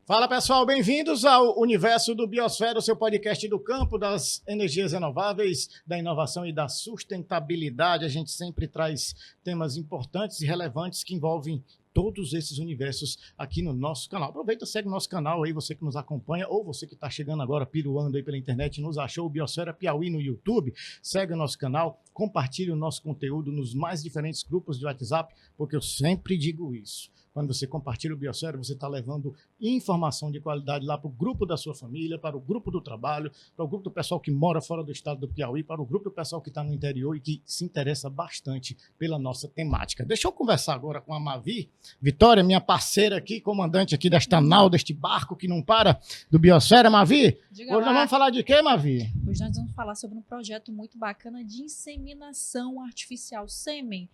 Fala pessoal, bem-vindos ao Universo do Biosfera, o seu podcast do campo das energias renováveis, da inovação e da sustentabilidade. A gente sempre traz temas importantes e relevantes que envolvem todos esses universos aqui no nosso canal. Aproveita, segue o nosso canal aí, você que nos acompanha, ou você que está chegando agora, piruando aí pela internet, nos achou o Biosfera Piauí no YouTube, segue o nosso canal, compartilhe o nosso conteúdo nos mais diferentes grupos de WhatsApp, porque eu sempre digo isso. Quando você compartilha o Biosfera, você está levando informação de qualidade lá para o grupo da sua família, para o grupo do trabalho, para o grupo do pessoal que mora fora do estado do Piauí, para o grupo do pessoal que está no interior e que se interessa bastante pela nossa temática. Deixa eu conversar agora com a Mavi Vitória, minha parceira aqui, comandante aqui desta nau, deste barco que não para, do Biosfera. Mavi, Diga hoje lá. nós vamos falar de quê, Mavi? Hoje nós vamos falar sobre um projeto muito bacana de inseminação artificial, sêmen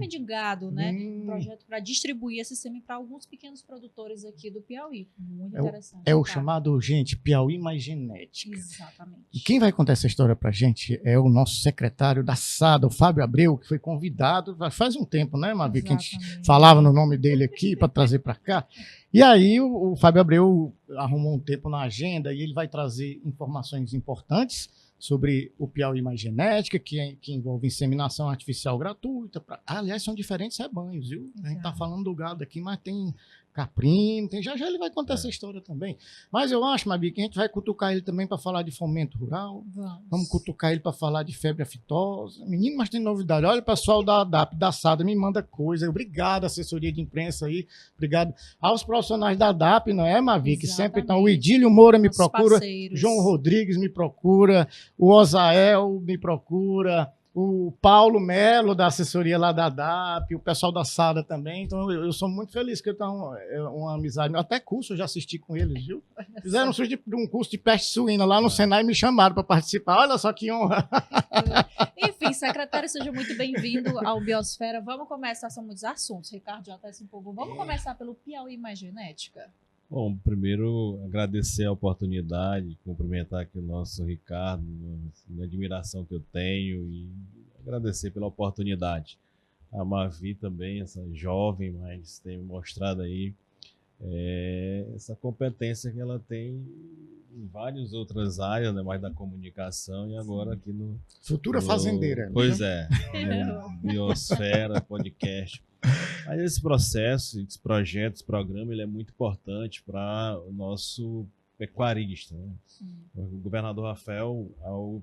de gado, né? Um projeto para distribuir esse sêmen para alguns pequenos produtores aqui do Piauí. Muito interessante. É o chamado, gente, Piauí Mais Genética. Exatamente. E quem vai contar essa história para a gente é o nosso secretário da SADA, o Fábio Abreu, que foi convidado faz um tempo, né, Mavi, que a gente falava no nome dele aqui para trazer para cá. E aí o Fábio Abreu arrumou um tempo na agenda e ele vai trazer informações importantes sobre o Piauí Mais Genética, que envolve inseminação artificial gratuita. Aliás, são diferentes rebanhos, viu? A gente está falando do gado aqui, mas tem caprino, já ele vai contar essa história também. Mas eu acho, Mabi, que a gente vai cutucar ele também para falar de fomento rural. Vamos cutucar ele para falar de febre aftosa. Menino, mas tem novidade. Olha, o pessoal da ADAP, da SADA, me manda coisa. Obrigado, assessoria de imprensa aí. Obrigado aos profissionais da ADAP, não é, Mavi? Que sempre estão. O Idílio Moura me procura, parceiros. João Rodrigues me procura, o Osael me procura, o Paulo Melo, da assessoria lá da ADAP, o pessoal da SADA também. Então, eu sou muito feliz que eu tenho uma amizade. Até curso eu já assisti com eles, viu? Fizeram um curso de peste suína lá no Senai e me chamaram para participar. Olha só que honra. Enfim, secretário, seja muito bem-vindo ao Biosfera. Vamos começar, são muitos assuntos. Ricardo já até se empolgou. Vamos começar pelo Piauí Mais Genética? Bom, primeiro agradecer a oportunidade, cumprimentar aqui o nosso Ricardo, a admiração que eu tenho e agradecer pela oportunidade. A Mavi também, essa jovem, mas tem mostrado aí essa competência que ela tem em várias outras áreas, né, mais da comunicação e agora aqui no... Futura fazendeira. Pois é, Biosfera, podcast. Mas esse processo, esse projeto, esse programa, ele é muito importante para o nosso pecuarista, né? O governador Rafael, ao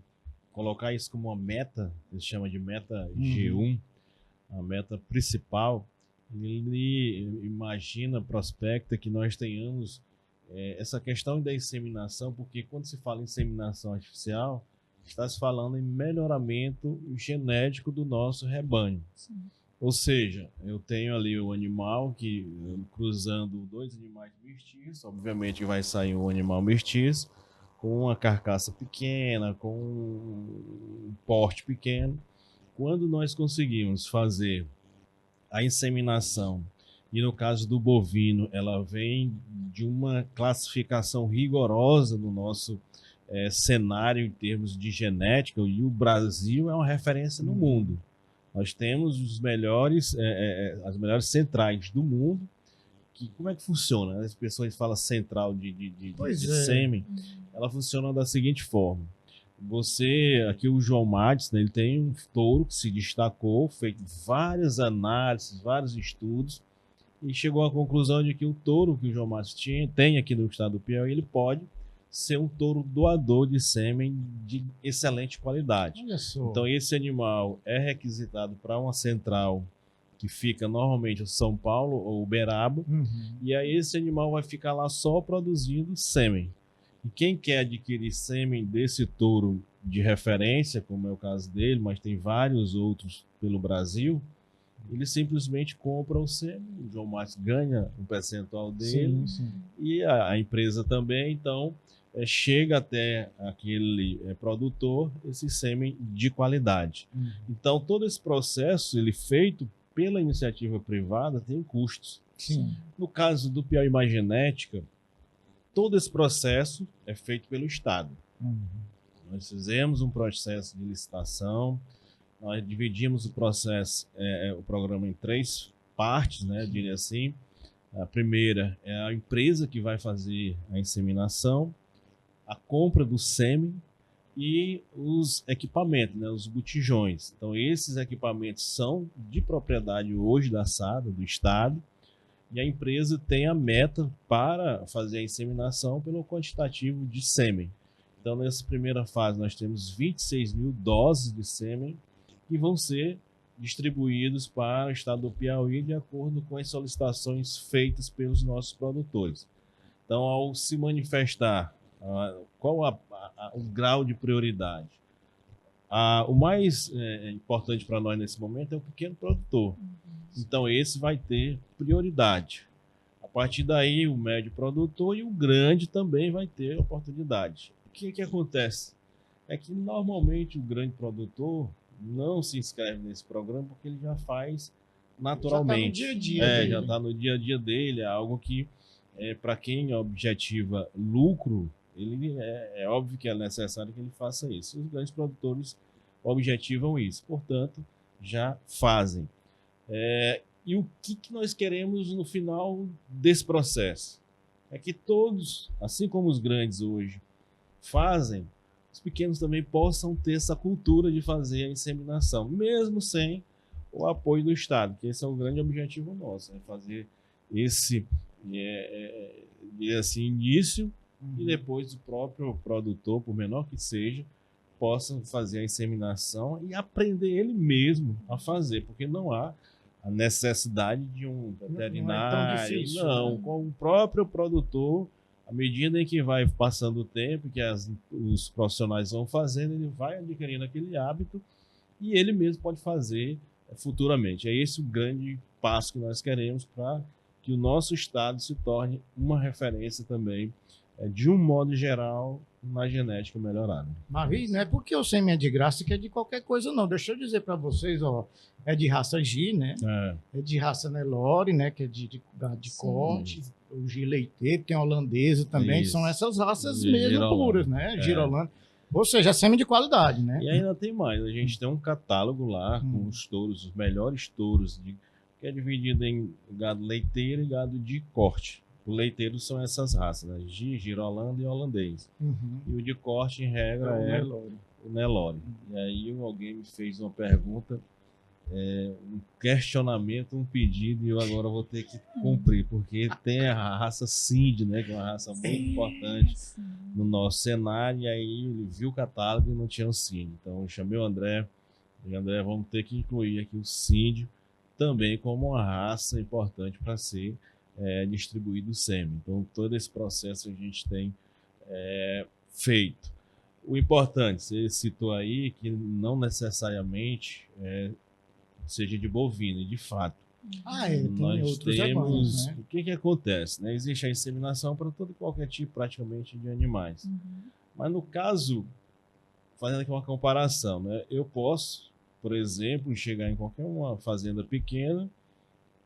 colocar isso como uma meta, ele chama de meta G1, a meta principal, ele imagina, prospecta que nós tenhamos essa questão da inseminação, porque quando se fala em inseminação artificial, está se falando em melhoramento genético do nosso rebanho. Sim. Ou seja, eu tenho ali o animal que, cruzando dois animais mestiços, obviamente vai sair um animal mestiço, com uma carcaça pequena, com um porte pequeno. Quando nós conseguimos fazer a inseminação, e no caso do bovino, ela vem de uma classificação rigorosa no nosso cenário em termos de genética, e o Brasil é uma referência no mundo. Nós temos as melhores centrais do mundo. Como é que funciona? As pessoas falam central de sêmen. Ela funciona da seguinte forma. Aqui o João Matos, né, ele tem um touro que se destacou, feito várias análises, vários estudos, e chegou à conclusão de que o touro que o João Matos tem aqui no estado do Piauí, ele pode ser um touro doador de sêmen de excelente qualidade. Então esse animal é requisitado para uma central que fica normalmente em São Paulo ou Uberaba, e aí esse animal vai ficar lá só produzindo sêmen. E quem quer adquirir sêmen desse touro de referência, como é o caso dele, mas tem vários outros pelo Brasil, ele simplesmente compra o sêmen, o João Matos ganha um percentual dele, e a empresa também, então chega até aquele produtor esse sêmen de qualidade. Então todo esse processo, ele feito pela iniciativa privada, tem custos. No caso do Piauí Mais Genética, todo esse processo é feito pelo Estado. Nós fizemos um processo de licitação, nós dividimos o processo, o programa em 3 partes, né, eu diria assim. A primeira é a empresa que vai fazer a inseminação, a compra do sêmen e os equipamentos, né, os botijões. Então, esses equipamentos são de propriedade hoje da SADA, do Estado, e a empresa tem a meta para fazer a inseminação pelo quantitativo de sêmen. Então, nessa primeira fase, nós temos 26 mil doses de sêmen que vão ser distribuídos para o estado do Piauí de acordo com as solicitações feitas pelos nossos produtores. Então, ao se manifestar qual o grau de prioridade, o mais importante para nós nesse momento é o pequeno produtor. Então, esse vai ter prioridade. A partir daí, o médio produtor e o grande também vai ter oportunidade. O que acontece? É que, normalmente, o grande produtor não se inscreve nesse programa porque ele já faz naturalmente. Já está no dia a dia dele. Já está no dia a dia dele. É algo que, para quem objetiva lucro, ele é óbvio que é necessário que ele faça isso. Os grandes produtores objetivam isso. Portanto, já fazem. E o que nós queremos no final desse processo? É que todos, assim como os grandes hoje fazem, os pequenos também possam ter essa cultura de fazer a inseminação, mesmo sem o apoio do Estado, que esse é o grande objetivo nosso, é fazer esse início e depois o próprio produtor, por menor que seja, possa fazer a inseminação e aprender ele mesmo a fazer, porque não há a necessidade de um veterinário, não é tão difícil, né? Com o próprio produtor, à medida em que vai passando o tempo, que os profissionais vão fazendo, ele vai adquirindo aquele hábito e ele mesmo pode fazer futuramente. É esse o grande passo que nós queremos para que o nosso estado se torne uma referência também, de um modo geral, na genética melhorada. Mavi, não é porque o sêmen é de graça que é de qualquer coisa, não. Deixa eu dizer para vocês, ó, é de raça G, né? É de raça Nelore, né? Que é de corte. O G leiteiro, tem a holandesa também, que são essas raças mesmo Girolanda, puras, né? Girolanda. Ou seja, é sêmen de qualidade, né? E ainda tem mais, a gente tem um catálogo lá com os touros, os melhores touros, que é dividido em gado leiteiro e gado de corte. O leiteiro são essas raças, né? Girolanda e holandês. E o de corte, em regra, é o Nelore. E aí alguém me fez uma pergunta, um questionamento, um pedido, e eu agora vou ter que cumprir, porque tem a raça Sind, né? Que é uma raça muito importante no nosso cenário, e aí ele viu o catálogo e não tinha o Sind. Então eu chamei o André, e André, vamos ter que incluir aqui o Sind também como uma raça importante para ser distribuído o sêmen. Então, todo esse processo a gente tem feito. O importante, você citou aí, que não necessariamente seja de bovino, de fato. Nós temos... Né? O que acontece? Né? Existe a inseminação para todo e qualquer tipo, praticamente, de animais. Mas no caso, fazendo aqui uma comparação, né? Eu posso, por exemplo, chegar em qualquer uma fazenda pequena,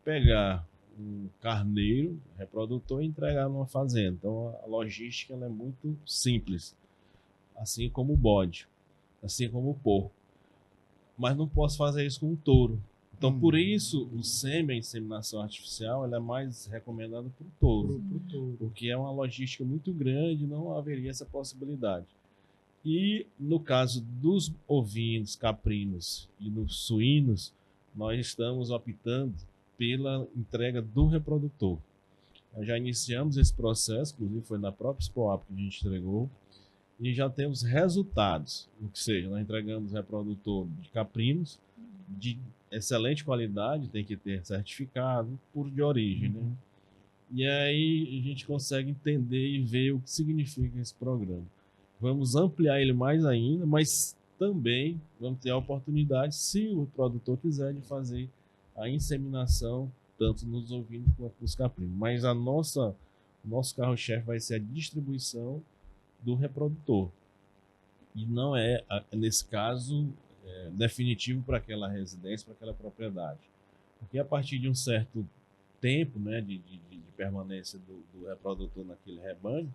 pegar um carneiro reprodutor e entregar numa fazenda. Então a logística ela é muito simples, assim como o bode, assim como o porco. Mas não posso fazer isso com um touro. Então por isso o sêmen, a inseminação artificial, ela é mais recomendada para o touro, porque é uma logística muito grande, não haveria essa possibilidade. E no caso dos ovinos, caprinos e dos suínos, nós estamos optando pela entrega do reprodutor. Nós já iniciamos esse processo, inclusive foi na própria Expoap que a gente entregou, e já temos resultados. Ou seja, nós entregamos reprodutor de caprinos de excelente qualidade, tem que ter certificado, puro de origem, né? E aí a gente consegue entender e ver o que significa esse programa. Vamos ampliar ele mais ainda, mas também vamos ter a oportunidade, se o produtor quiser, de fazer a inseminação tanto nos ovinos quanto nos caprinos. Mas o nosso carro-chefe vai ser a distribuição do reprodutor. E não é, nesse caso, definitivo para aquela residência, para aquela propriedade. Porque a partir de um certo tempo, né, de permanência do reprodutor naquele rebanho,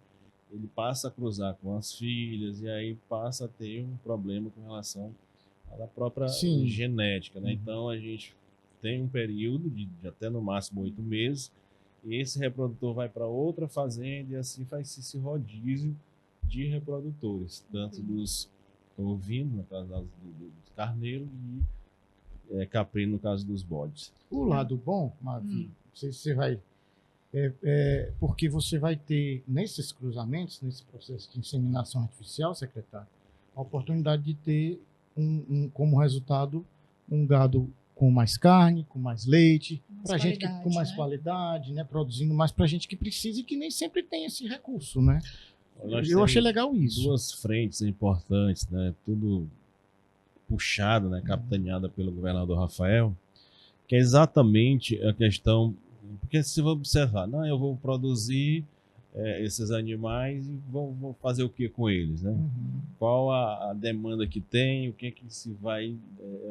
ele passa a cruzar com as filhas e aí passa a ter um problema com relação à própria genética, né? Então a gente tem um período de até no máximo 8 meses esse reprodutor vai para outra fazenda e assim faz esse rodízio de reprodutores, tanto dos ovinos, no caso dos carneiros, e caprino, no caso dos bodes. O lado bom, Mavi, não sei se você vai... porque você vai ter, nesses cruzamentos, nesse processo de inseminação artificial, secretário, a oportunidade de ter, como resultado, um gado com mais carne, com mais leite, para gente com mais qualidade, né? Produzindo mais para gente que precisa e que nem sempre tem esse recurso, né? Eu achei legal isso. Duas frentes importantes, né? Tudo puxado, né? Capitaneada pelo governador Rafael, que é exatamente a questão, porque se você observar, não, eu vou produzir esses animais e vou fazer o que com eles, né? Qual a demanda que tem, o que se vai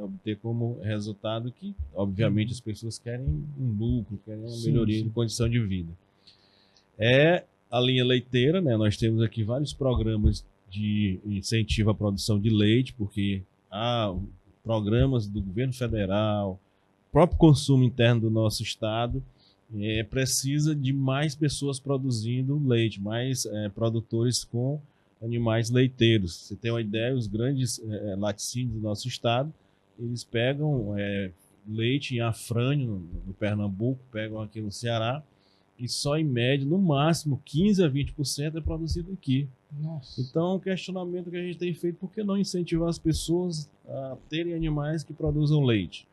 obter como resultado, que obviamente as pessoas querem um lucro, querem uma melhoria de condição de vida. A linha leiteira, né? Nós temos aqui vários programas de incentivo à produção de leite, porque há programas do governo federal, próprio consumo interno do nosso estado, precisa de mais pessoas produzindo leite, mais produtores com animais leiteiros. Você tem uma ideia, os grandes laticínios do nosso estado, eles pegam leite em Afrânio, no Pernambuco, pegam aqui no Ceará, e só em média, no máximo, 15% a 20% é produzido aqui. Nossa. Então, o questionamento que a gente tem feito, por que não incentivar as pessoas a terem animais que produzam leite?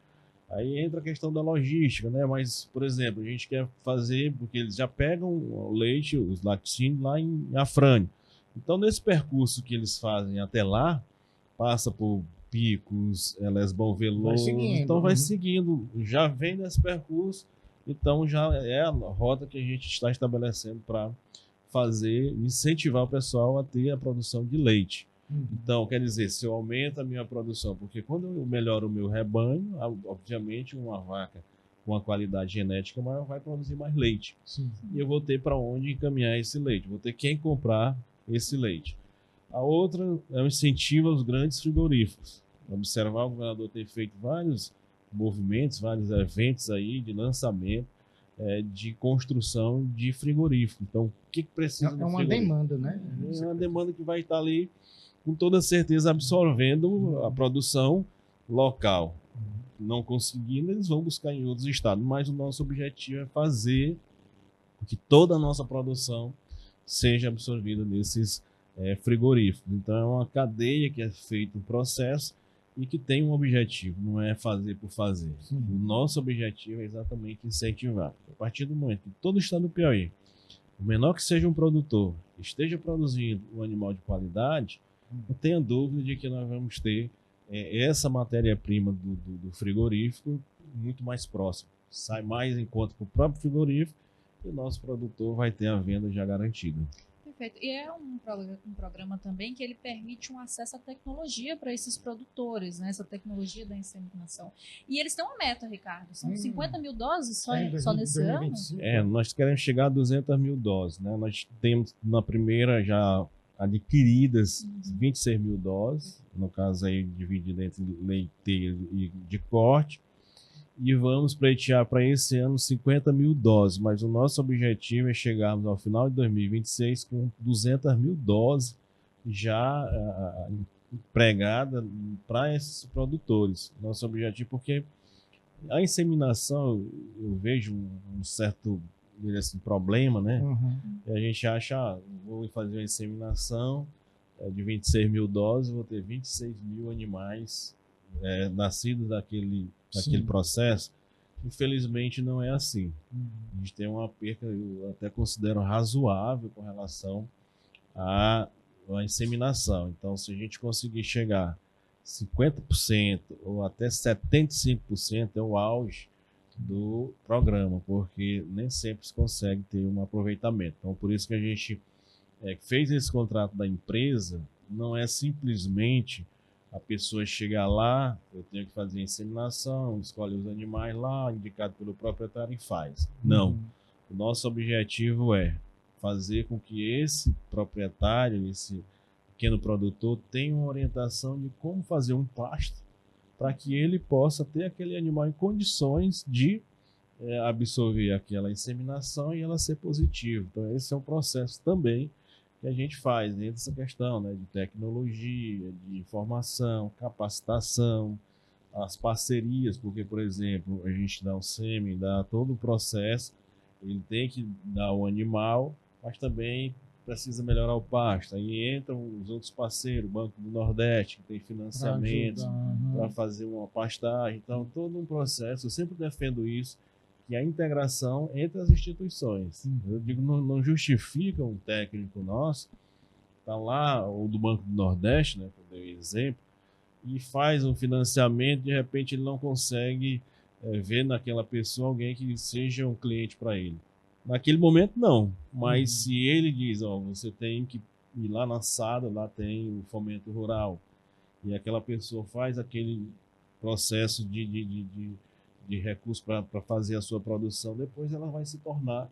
Aí entra a questão da logística, né? Mas, por exemplo, a gente quer fazer, porque eles já pegam o leite, os laticínios, lá em Afrânio. Então, nesse percurso que eles fazem até lá, passa por Picos, Lesbão Veloso, então vai seguindo, já vem nesse percurso, então já é a rota que a gente está estabelecendo para fazer, incentivar o pessoal a ter a produção de leite. Então, quer dizer, se eu aumento a minha produção, porque quando eu melhoro o meu rebanho, obviamente uma vaca com uma qualidade genética maior vai produzir mais leite. Sim. E eu vou ter para onde encaminhar esse leite, vou ter quem comprar esse leite. A outra é o incentivo aos grandes frigoríficos. Observar o governador ter feito vários movimentos, vários eventos aí de lançamento, de construção de frigorífico. Então, o que precisa do frigorífico? É uma demanda, né? É uma demanda que vai estar ali com toda certeza absorvendo a produção local. Não conseguindo, eles vão buscar em outros estados. Mas o nosso objetivo é fazer com que toda a nossa produção seja absorvida nesses frigoríficos. Então é uma cadeia que é feito um processo e que tem um objetivo, não é fazer por fazer. O nosso objetivo é exatamente incentivar. A partir do momento que todo o estado do Piauí, o menor que seja um produtor, esteja produzindo um animal de qualidade, não tenha dúvida de que nós vamos ter essa matéria-prima do frigorífico muito mais próxima. Sai mais em conta para o próprio frigorífico e o nosso produtor vai ter a venda já garantida. Perfeito. E é um programa também que ele permite um acesso à tecnologia para esses produtores, né? Essa tecnologia da inseminação. E eles têm uma meta, Ricardo, são 50 mil doses só nesse ano? Nós queremos chegar a 200 mil doses, né? Nós temos na primeira já adquiridas 26 mil doses, no caso aí dividido entre leiteiro e de corte, e vamos pleitear para esse ano 50 mil doses, mas o nosso objetivo é chegarmos ao final de 2026 com 200 mil doses já empregada para esses produtores. Nosso objetivo, porque a inseminação, eu vejo um certo problema, né? E a gente acha, vou fazer uma inseminação de 26 mil doses, vou ter 26 mil animais nascidos daquele processo. Infelizmente não é assim. A gente tem uma perca, eu até considero razoável com relação à inseminação. Então, se a gente conseguir chegar a 50% ou até 75% é o auge do programa, porque nem sempre se consegue ter um aproveitamento. Então, por isso que a gente fez esse contrato da empresa, não é simplesmente a pessoa chegar lá, eu tenho que fazer a inseminação, escolhe os animais lá, indicado pelo proprietário e faz. Não. O nosso objetivo é fazer com que esse proprietário, esse pequeno produtor, tenha uma orientação de como fazer um pasto para que ele possa ter aquele animal em condições de absorver aquela inseminação e ela ser positiva. Então, esse é um processo também que a gente faz dentro dessa questão, né, de tecnologia, de informação, capacitação, as parcerias, porque, por exemplo, a gente dá o sêmen, dá todo o processo, ele tem que dar o animal, mas também precisa melhorar o pasto. Aí entram os outros parceiros, o Banco do Nordeste, que tem financiamentos para fazer uma pastagem. Então, todo um processo, eu sempre defendo isso, que a integração entre as instituições. Eu digo, não justifica um técnico nosso, está lá, ou do Banco do Nordeste, né, que eu dei exemplo, e faz um financiamento, de repente ele não consegue ver naquela pessoa alguém que seja um cliente para ele. Naquele momento, não. Mas se ele diz, você tem que ir lá na SADA, lá tem o fomento rural, e aquela pessoa faz aquele processo de recurso para fazer a sua produção, depois ela vai se tornar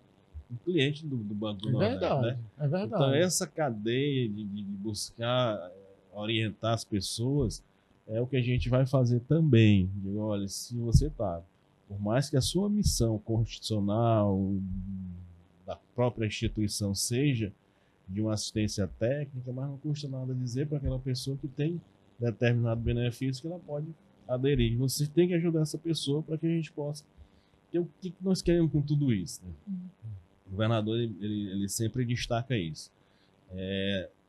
um cliente do Banco do Nordeste. Né? É verdade. Então, essa cadeia de buscar orientar as pessoas é o que a gente vai fazer também. Digo, olha, se você está, por mais que a sua missão constitucional da própria instituição seja de uma assistência técnica, mas não custa nada dizer para aquela pessoa que tem determinado benefício que ela pode aderir. Você tem que ajudar essa pessoa para que a gente possa... O que nós queremos com tudo isso? Né? O governador ele sempre destaca isso.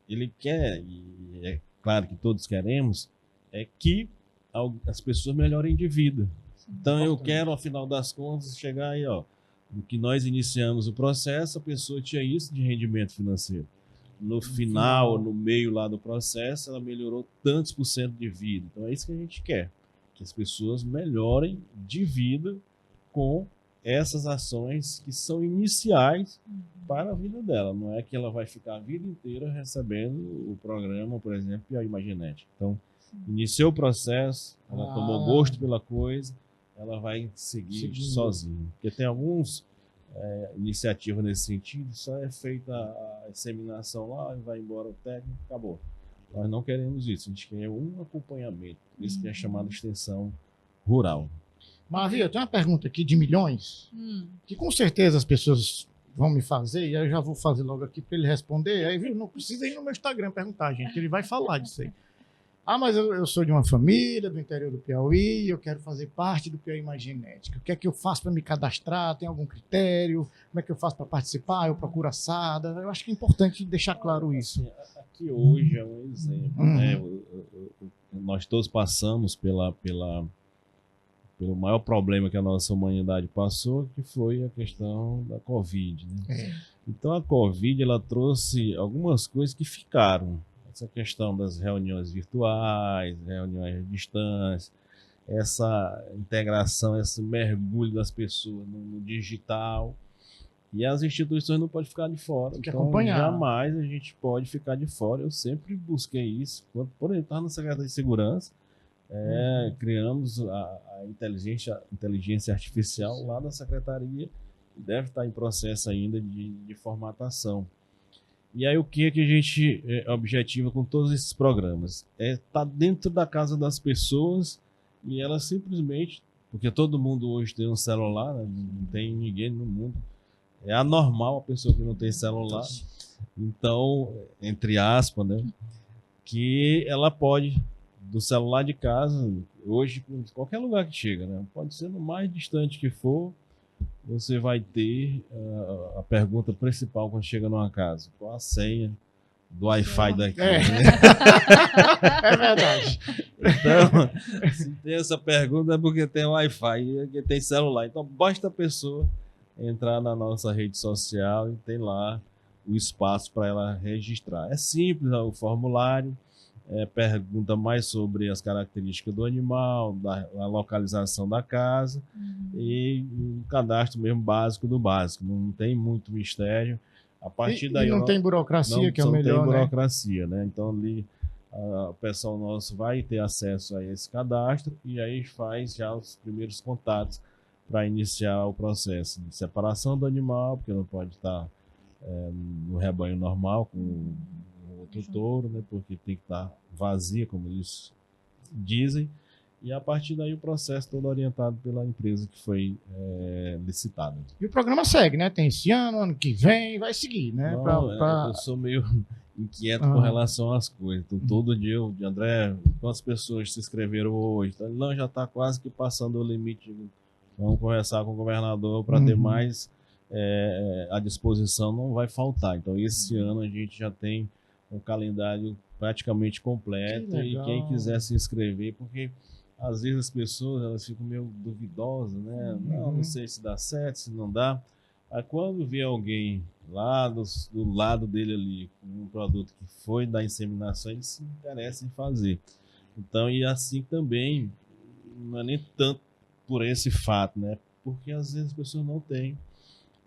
Ele quer, e é claro que todos queremos, que as pessoas melhorem de vida. Então eu quero, ao final das contas, chegar aí, no que nós iniciamos o processo, a pessoa tinha isso de rendimento financeiro. No final, no meio lá do processo, ela melhorou tantos % de vida. Então é isso que a gente quer, que as pessoas melhorem de vida com essas ações que são iniciais para a vida dela. Não é que ela vai ficar a vida inteira recebendo o programa, por exemplo, Piauí Imaginet. Então, iniciou o processo, ela tomou gosto pela coisa, ela vai seguir sozinha. Porque tem algumas iniciativas nesse sentido, só é feita a inseminação lá, vai embora o técnico, acabou. Nós não queremos isso, a gente quer um acompanhamento, isso que é chamado de extensão rural. Maria, eu tenho uma pergunta aqui de milhões, que com certeza as pessoas vão me fazer, e aí eu já vou fazer logo aqui para ele responder, aí não precisa ir no meu Instagram perguntar, gente, ele vai falar disso aí. Mas eu sou de uma família do interior do Piauí, eu quero fazer parte do Piauí Imaginética. O que é que eu faço para me cadastrar? Tem algum critério? Como é que eu faço para participar? Eu procuro a SADA? Eu acho que é importante deixar claro isso. Aqui hoje é um exemplo. Né? Nós todos passamos pelo maior problema que a nossa humanidade passou, que foi a questão da Covid. Né? Então a Covid ela trouxe algumas coisas que ficaram. Essa questão das reuniões virtuais, reuniões à distância, essa integração, esse mergulho das pessoas no digital. E as instituições não podem ficar de fora. Tem que então, acompanhar. Jamais a gente pode ficar de fora. Eu sempre busquei isso. Por entrar na Secretaria de Segurança, criamos a inteligência artificial lá na Secretaria, que deve estar em processo ainda de formatação. E aí o que a gente objetiva com todos esses programas? Tá dentro da casa das pessoas e elas simplesmente, porque todo mundo hoje tem um celular, né? Não tem ninguém no mundo. É anormal a pessoa que não tem celular. Então, entre aspas, né? Que ela pode, do celular de casa, hoje, em qualquer lugar que chega, né? Pode ser no mais distante que for, você vai ter a pergunta principal quando chega numa casa. Qual a senha do Wi-Fi daqui? É verdade. Então, se tem essa pergunta é porque tem Wi-Fi e porque tem celular. Então, basta a pessoa entrar na nossa rede social e tem lá o espaço para ela registrar. É simples, o formulário. Pergunta mais sobre as características do animal, da localização da casa e o cadastro mesmo básico do básico. Não tem muito mistério. A partir daí não tem burocracia, que é o melhor, não tem burocracia, né? Então ali o pessoal nosso vai ter acesso a esse cadastro e aí faz já os primeiros contatos para iniciar o processo de separação do animal, porque não pode estar no rebanho normal com outro touro, né? Porque tem que estar vazia, como eles dizem. E a partir daí o processo todo orientado pela empresa que foi licitada. E o programa segue, né? Tem esse ano que vem, vai seguir, né? Não, eu sou meio inquieto com relação às coisas. Então, todo dia eu digo, André, quantas pessoas se inscreveram hoje? Então, não, já está quase que passando o limite. Vamos conversar com o governador para ter mais à disposição, não vai faltar. Então, esse ano a gente já tem um calendário praticamente completo e quem quiser se inscrever, porque às vezes as pessoas elas ficam meio duvidosas, né? Não sei se dá certo, se não dá. Aí quando vê alguém lá do lado dele ali, com um produto que foi da inseminação, ele se interessa em fazer. Então, e assim também, não é nem tanto por esse fato, né? Porque às vezes as pessoas não têm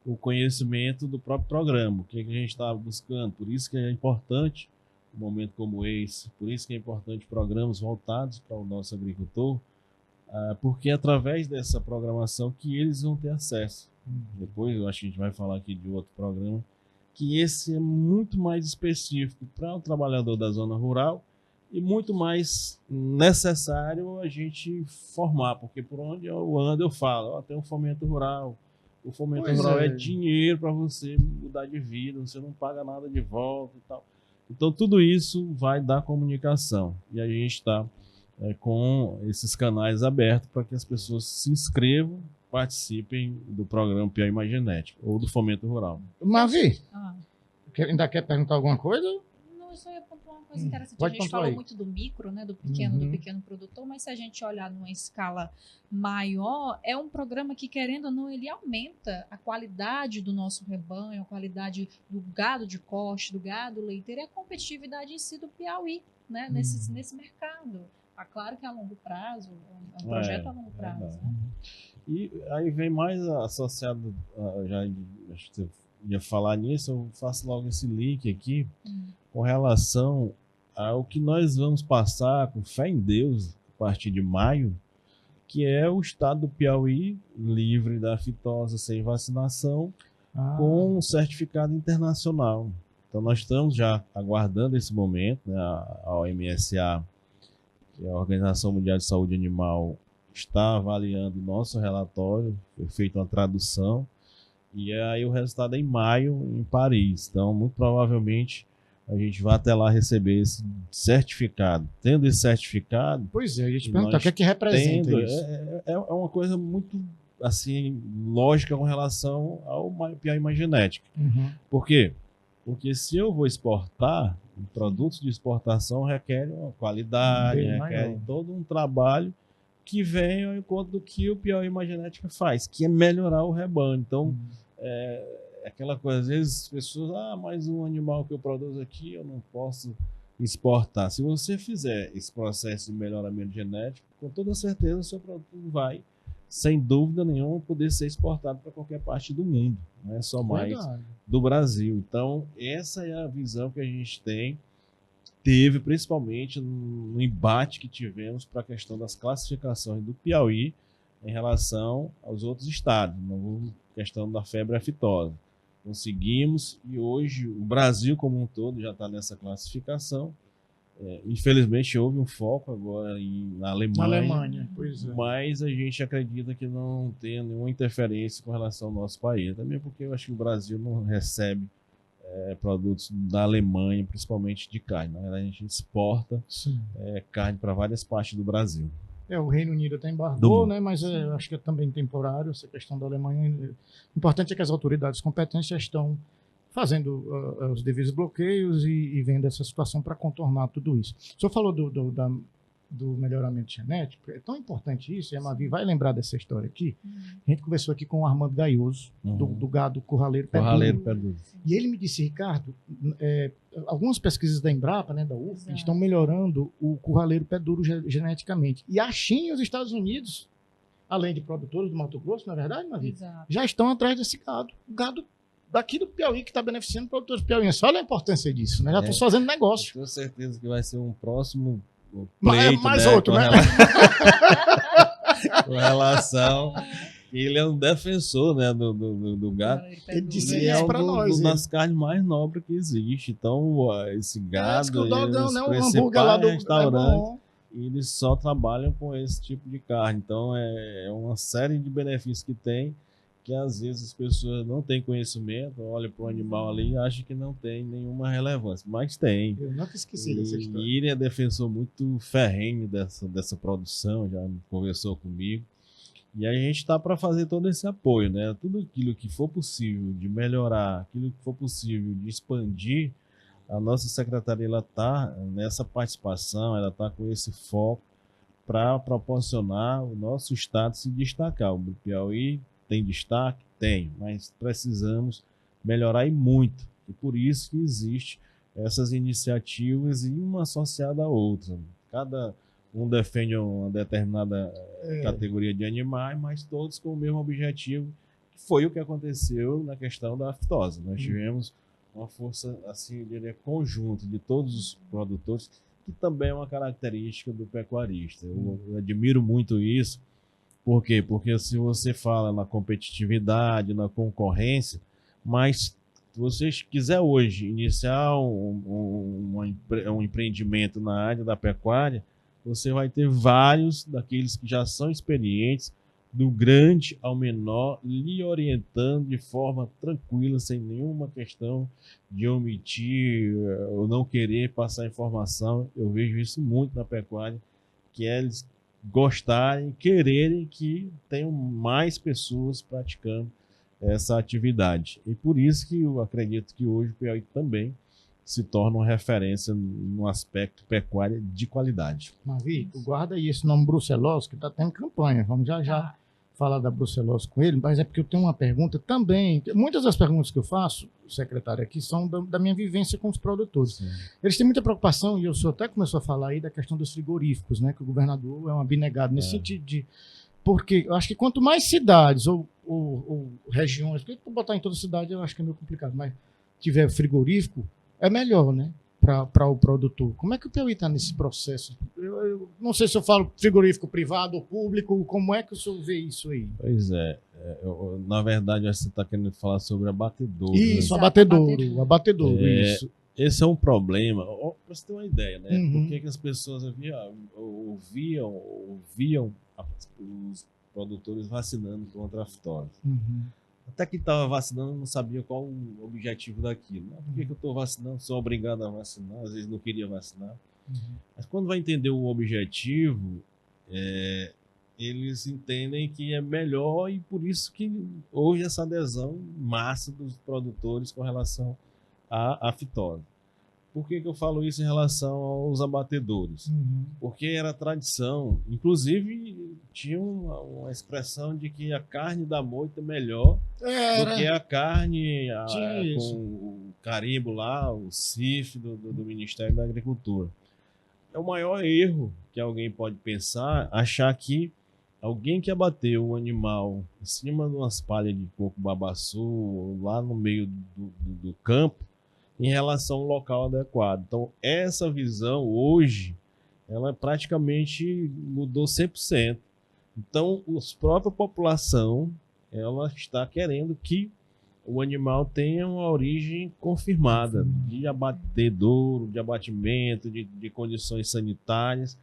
o conhecimento do próprio programa, o que a gente está buscando. Por isso que é importante um momento como esse, por isso que é importante programas voltados para o nosso agricultor, porque é através dessa programação que eles vão ter acesso. Depois eu acho que a gente vai falar aqui de outro programa, que esse é muito mais específico para o trabalhador da zona rural e muito mais necessário a gente formar, porque por onde eu ando eu falo, tem um fomento rural. O fomento rural é dinheiro para você mudar de vida, você não paga nada de volta e tal. Então, tudo isso vai dar comunicação. E a gente está com esses canais abertos para que as pessoas se inscrevam, participem do programa Piauí Mais Genético ou do Fomento Rural. Mavi, ainda quer perguntar alguma coisa? Não, eu só ia pontuar uma coisa interessante. Pode a gente pontuar falou aí. muito do micro, né, do pequeno produtor, mas se a gente olhar numa escala maior, é um programa que, querendo ou não, ele aumenta a qualidade do nosso rebanho, a qualidade do gado de corte, do gado leiteiro e a competitividade em si do Piauí, né, nesse mercado. Claro que é a longo prazo, é um projeto a longo prazo. Né? E aí vem mais associado, já acho que você ia falar nisso, eu faço logo esse link aqui, com relação ao que nós vamos passar com fé em Deus a partir de maio, que é o estado do Piauí livre da fitose sem vacinação, com um certificado internacional. Então nós estamos já aguardando esse momento, né? A OMSA, que é a Organização Mundial de Saúde Animal, está avaliando o nosso relatório, foi feita uma tradução, e aí o resultado é em maio, em Paris. Então, muito provavelmente, a gente vai até lá receber esse certificado. Tendo esse certificado... Pois é, a gente pergunta o que é que representa isso. É uma coisa muito assim, lógica com relação ao Piauí Mais Genética. Por quê? Porque se eu vou exportar, produtos de exportação requerem uma qualidade, requerem todo um trabalho que vem ao encontro do que o Piauí Mais Genética faz, que é melhorar o rebanho. Então, aquela coisa, às vezes as pessoas, mais um animal que eu produzo aqui, eu não posso exportar. Se você fizer esse processo de melhoramento genético, com toda certeza o seu produto vai, sem dúvida nenhuma, poder ser exportado para qualquer parte do mundo, não é só mais do Brasil. Então, essa é a visão que a gente teve principalmente no embate que tivemos para a questão das classificações do Piauí em relação aos outros estados, na questão da febre aftosa. Conseguimos, e hoje o Brasil como um todo já está nessa classificação. Infelizmente houve um foco agora na Alemanha, pois é. Mas a gente acredita que não tem nenhuma interferência com relação ao nosso país, também porque eu acho que o Brasil não recebe produtos da Alemanha, principalmente de carne. Na verdade, a gente exporta carne para várias partes do Brasil. O Reino Unido até embargou, né? Mas eu acho que é também temporário essa questão da Alemanha. O importante é que as autoridades competentes já estão fazendo os devidos bloqueios e vendo essa situação para contornar tudo isso. O senhor falou do melhoramento genético, é tão importante isso, e a Mavi vai lembrar dessa história aqui. A gente conversou aqui com o Armando Gaioso, do gado Curraleiro Pé Duro. E ele me disse, Ricardo, algumas pesquisas da Embrapa, né, da UF, estão melhorando o Curraleiro Pé Duro geneticamente. E a China e os Estados Unidos, além de produtores do Mato Grosso, não é verdade, Mavi? Já estão atrás desse gado. O gado daqui do Piauí, que está beneficiando produtores piauienses. Olha a importância disso, né? Já estão fazendo negócio. Tenho certeza que vai ser um próximo pleito, mais outro, né? Com relação... Ele é um defensor, né, do gado. Ele disse isso para nós. É uma das carnes mais nobres que existe. Então, esse gado... O dogão, né? O hambúrguer lá do restaurante, e eles só trabalham com esse tipo de carne. Então, é uma série de benefícios que tem, que às vezes as pessoas não têm conhecimento, olham para o animal ali e acham que não tem nenhuma relevância, mas tem. Eu nunca esqueci dessa história. E ele é defensor muito ferrenho dessa produção, já conversou comigo. E a gente está para fazer todo esse apoio, né? Tudo aquilo que for possível de melhorar, aquilo que for possível de expandir, a nossa secretaria ela está nessa participação, ela está com esse foco para proporcionar o nosso estado se destacar. O Piauí tem destaque? Tem, mas precisamos melhorar e muito. E por isso que existe essas iniciativas e uma associada à outra. Cada um defende uma determinada categoria de animais, mas todos com o mesmo objetivo, que foi o que aconteceu na questão da aftosa. Nós tivemos uma força, assim, eu diria, conjunta de todos os produtores, que também é uma característica do pecuarista. Eu admiro muito isso. Por quê? Porque se você fala na competitividade, na concorrência, mas se você quiser hoje iniciar um empreendimento na área da pecuária, você vai ter vários daqueles que já são experientes, do grande ao menor, lhe orientando de forma tranquila, sem nenhuma questão de omitir ou não querer passar informação. Eu vejo isso muito na pecuária, que eles gostarem, quererem que tenham mais pessoas praticando essa atividade. E por isso que eu acredito que hoje o Piauí também se torna uma referência no aspecto pecuária de qualidade. Mavi, tu guarda aí esse nome brucelose, que está tendo campanha. Vamos já falar da brucelose com ele, mas é porque eu tenho uma pergunta também. Muitas das perguntas que eu faço, secretário, aqui são da minha vivência com os produtores. Sim. Eles têm muita preocupação, e o senhor até começou a falar aí da questão dos frigoríficos, né? Que o governador é um abnegado nesse sentido de... Porque eu acho que quanto mais cidades ou regiões, porque botar em toda cidade eu acho que é meio complicado, mas tiver frigorífico, é melhor, né? Para o produtor. Como é que o Piauí está nesse processo? Eu não sei se eu falo frigorífico privado ou público, como é que o senhor vê isso aí? Pois na verdade, você está querendo falar sobre abatedouro. Isso, né? abatedouro, isso. Esse é um problema, para você ter uma ideia, né? Por que as pessoas ouviam os produtores vacinando contra a aftosa? Até que estava vacinando, não sabia qual o objetivo daquilo. Por que eu estou vacinando? Sou obrigado a vacinar, às vezes não queria vacinar. Mas quando vai entender o objetivo, eles entendem que é melhor, e por isso que houve essa adesão em massa dos produtores com relação à aftosa. Por que eu falo isso em relação aos abatedouros? Porque era tradição, inclusive tinha uma expressão de que a carne da moita é melhor do que a carne com o carimbo lá, o CIF do Ministério da Agricultura. É o maior erro que alguém pode pensar, achar que alguém que abateu um animal em cima de umas palhas de coco babaçu, lá no meio do campo, em relação ao local adequado. Então, essa visão hoje, ela praticamente mudou 100%. Então, a própria população, ela está querendo que o animal tenha uma origem confirmada, de abatedouro, de abatimento, de condições sanitárias.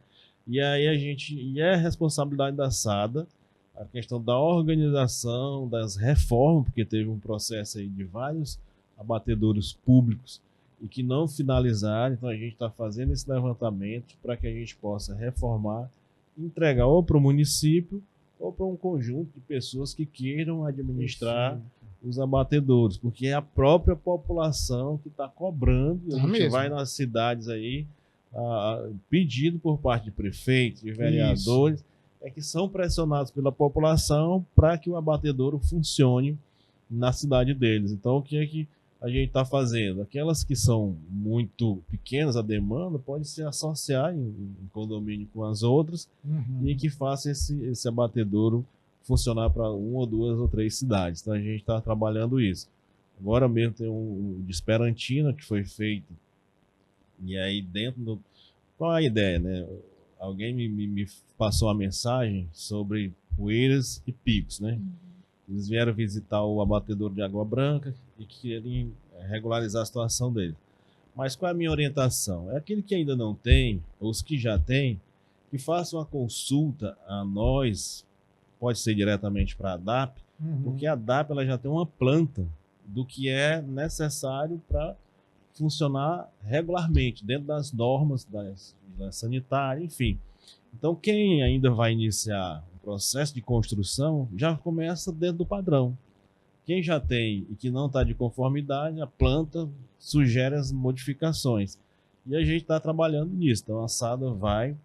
E aí e é responsabilidade da SADA, a questão da organização, das reformas, porque teve um processo aí de vários abatedouros públicos e que não finalizaram. Então a gente está fazendo esse levantamento para que a gente possa reformar, entregar ou para o município ou para um conjunto de pessoas que queiram administrar os abatedouros, porque é a própria população que está cobrando. A gente vai nas cidades aí, pedido por parte de prefeitos, de vereadores, que são pressionados pela população para que o abatedouro funcione na cidade deles. Então, o que é que a gente está fazendo? Aquelas que são muito pequenas, a demanda pode se associar em condomínio com as outras e que faça esse abatedouro funcionar para 1 ou 2 ou 3 cidades. Então, a gente está trabalhando isso. Agora mesmo tem um de Esperantina que foi feito. E aí dentro do... Qual é a ideia, né? Alguém me passou a mensagem sobre poeiras e picos, né? Eles vieram visitar o abatedouro de Água Branca e querem regularizar a situação dele. Mas qual é a minha orientação? É aquele que ainda não tem, ou os que já têm, que faça uma consulta a nós, pode ser diretamente para a ADAP, porque a ADAP ela já tem uma planta do que é necessário para funcionar regularmente, dentro das normas da sanitária, enfim. Então, quem ainda vai iniciar o processo de construção já começa dentro do padrão. Quem já tem e que não está de conformidade, a planta sugere as modificações. E a gente está trabalhando nisso. Então, a SADA vai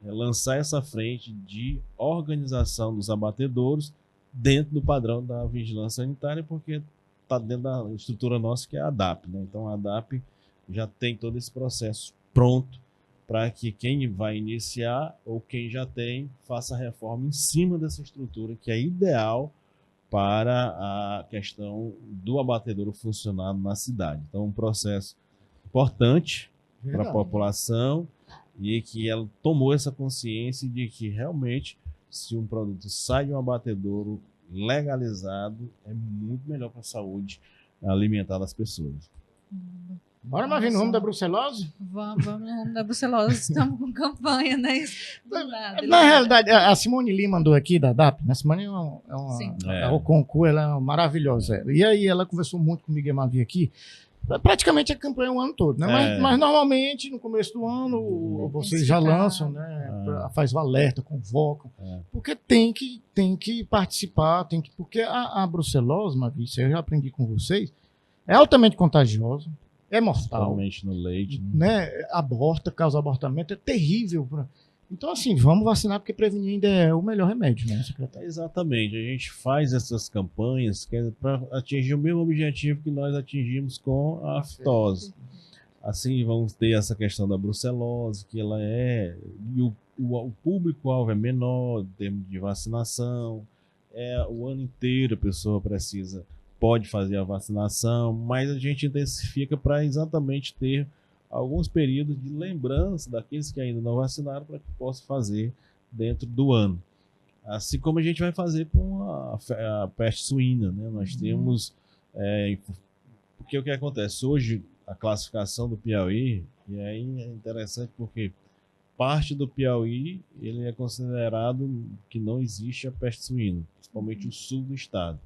lançar essa frente de organização dos abatedouros dentro do padrão da vigilância sanitária, porque está dentro da estrutura nossa, que é a ADAP, né? Então, a ADAP já tem todo esse processo pronto para que quem vai iniciar ou quem já tem faça a reforma em cima dessa estrutura, que é ideal para a questão do abatedouro funcionar na cidade. Então, um processo importante para a população e que ela tomou essa consciência de que realmente, se um produto sai de um abatedouro legalizado, é muito melhor para a saúde alimentar das pessoas. Bora, Mavi, no rumo da brucelose? Vamos no rumo da brucelose. Estamos com campanha, né? Na realidade, a Simone Lima mandou aqui da DAP. A Simone o concurso, ela é maravilhosa. E aí ela conversou muito comigo e a Mavi aqui. Praticamente a campanha o ano todo, né? Mas normalmente, no começo do ano, vocês já lançam, né? Faz o alerta, convocam. Porque tem que participar, porque a brucelose, Mavi, isso eu já aprendi com vocês, é altamente contagiosa. É mortal. Principalmente no leite. Né? Aborta, causa abortamento, é terrível. Então, assim, vamos vacinar, porque prevenir ainda é o melhor remédio, né, secretário? Exatamente. A gente faz essas campanhas para atingir o mesmo objetivo que nós atingimos com a aftose. Assim, vamos ter essa questão da brucelose, que ela é... E o público-alvo é menor, em termos de vacinação. O ano inteiro a pessoa pode fazer a vacinação, mas a gente intensifica para exatamente ter alguns períodos de lembrança daqueles que ainda não vacinaram para que possa fazer dentro do ano. Assim como a gente vai fazer com a peste suína, né? Nós temos... porque o que acontece? Hoje, a classificação do Piauí, e aí é interessante porque parte do Piauí ele é considerado que não existe a peste suína, principalmente o sul do estado.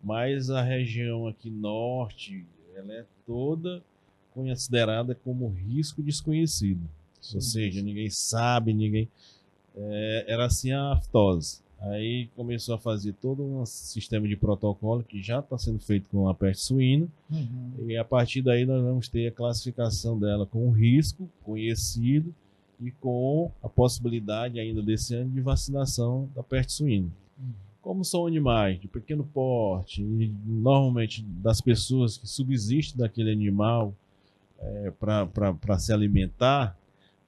Mas a região aqui norte, ela é toda considerada como risco desconhecido. Ou seja, ninguém sabe, era assim a aftose. Aí começou a fazer todo um sistema de protocolo que já está sendo feito com a peste suína. E a partir daí nós vamos ter a classificação dela com risco conhecido e com a possibilidade ainda desse ano de vacinação da peste suína. Como são animais de pequeno porte, e normalmente das pessoas que subsistem daquele animal para se alimentar,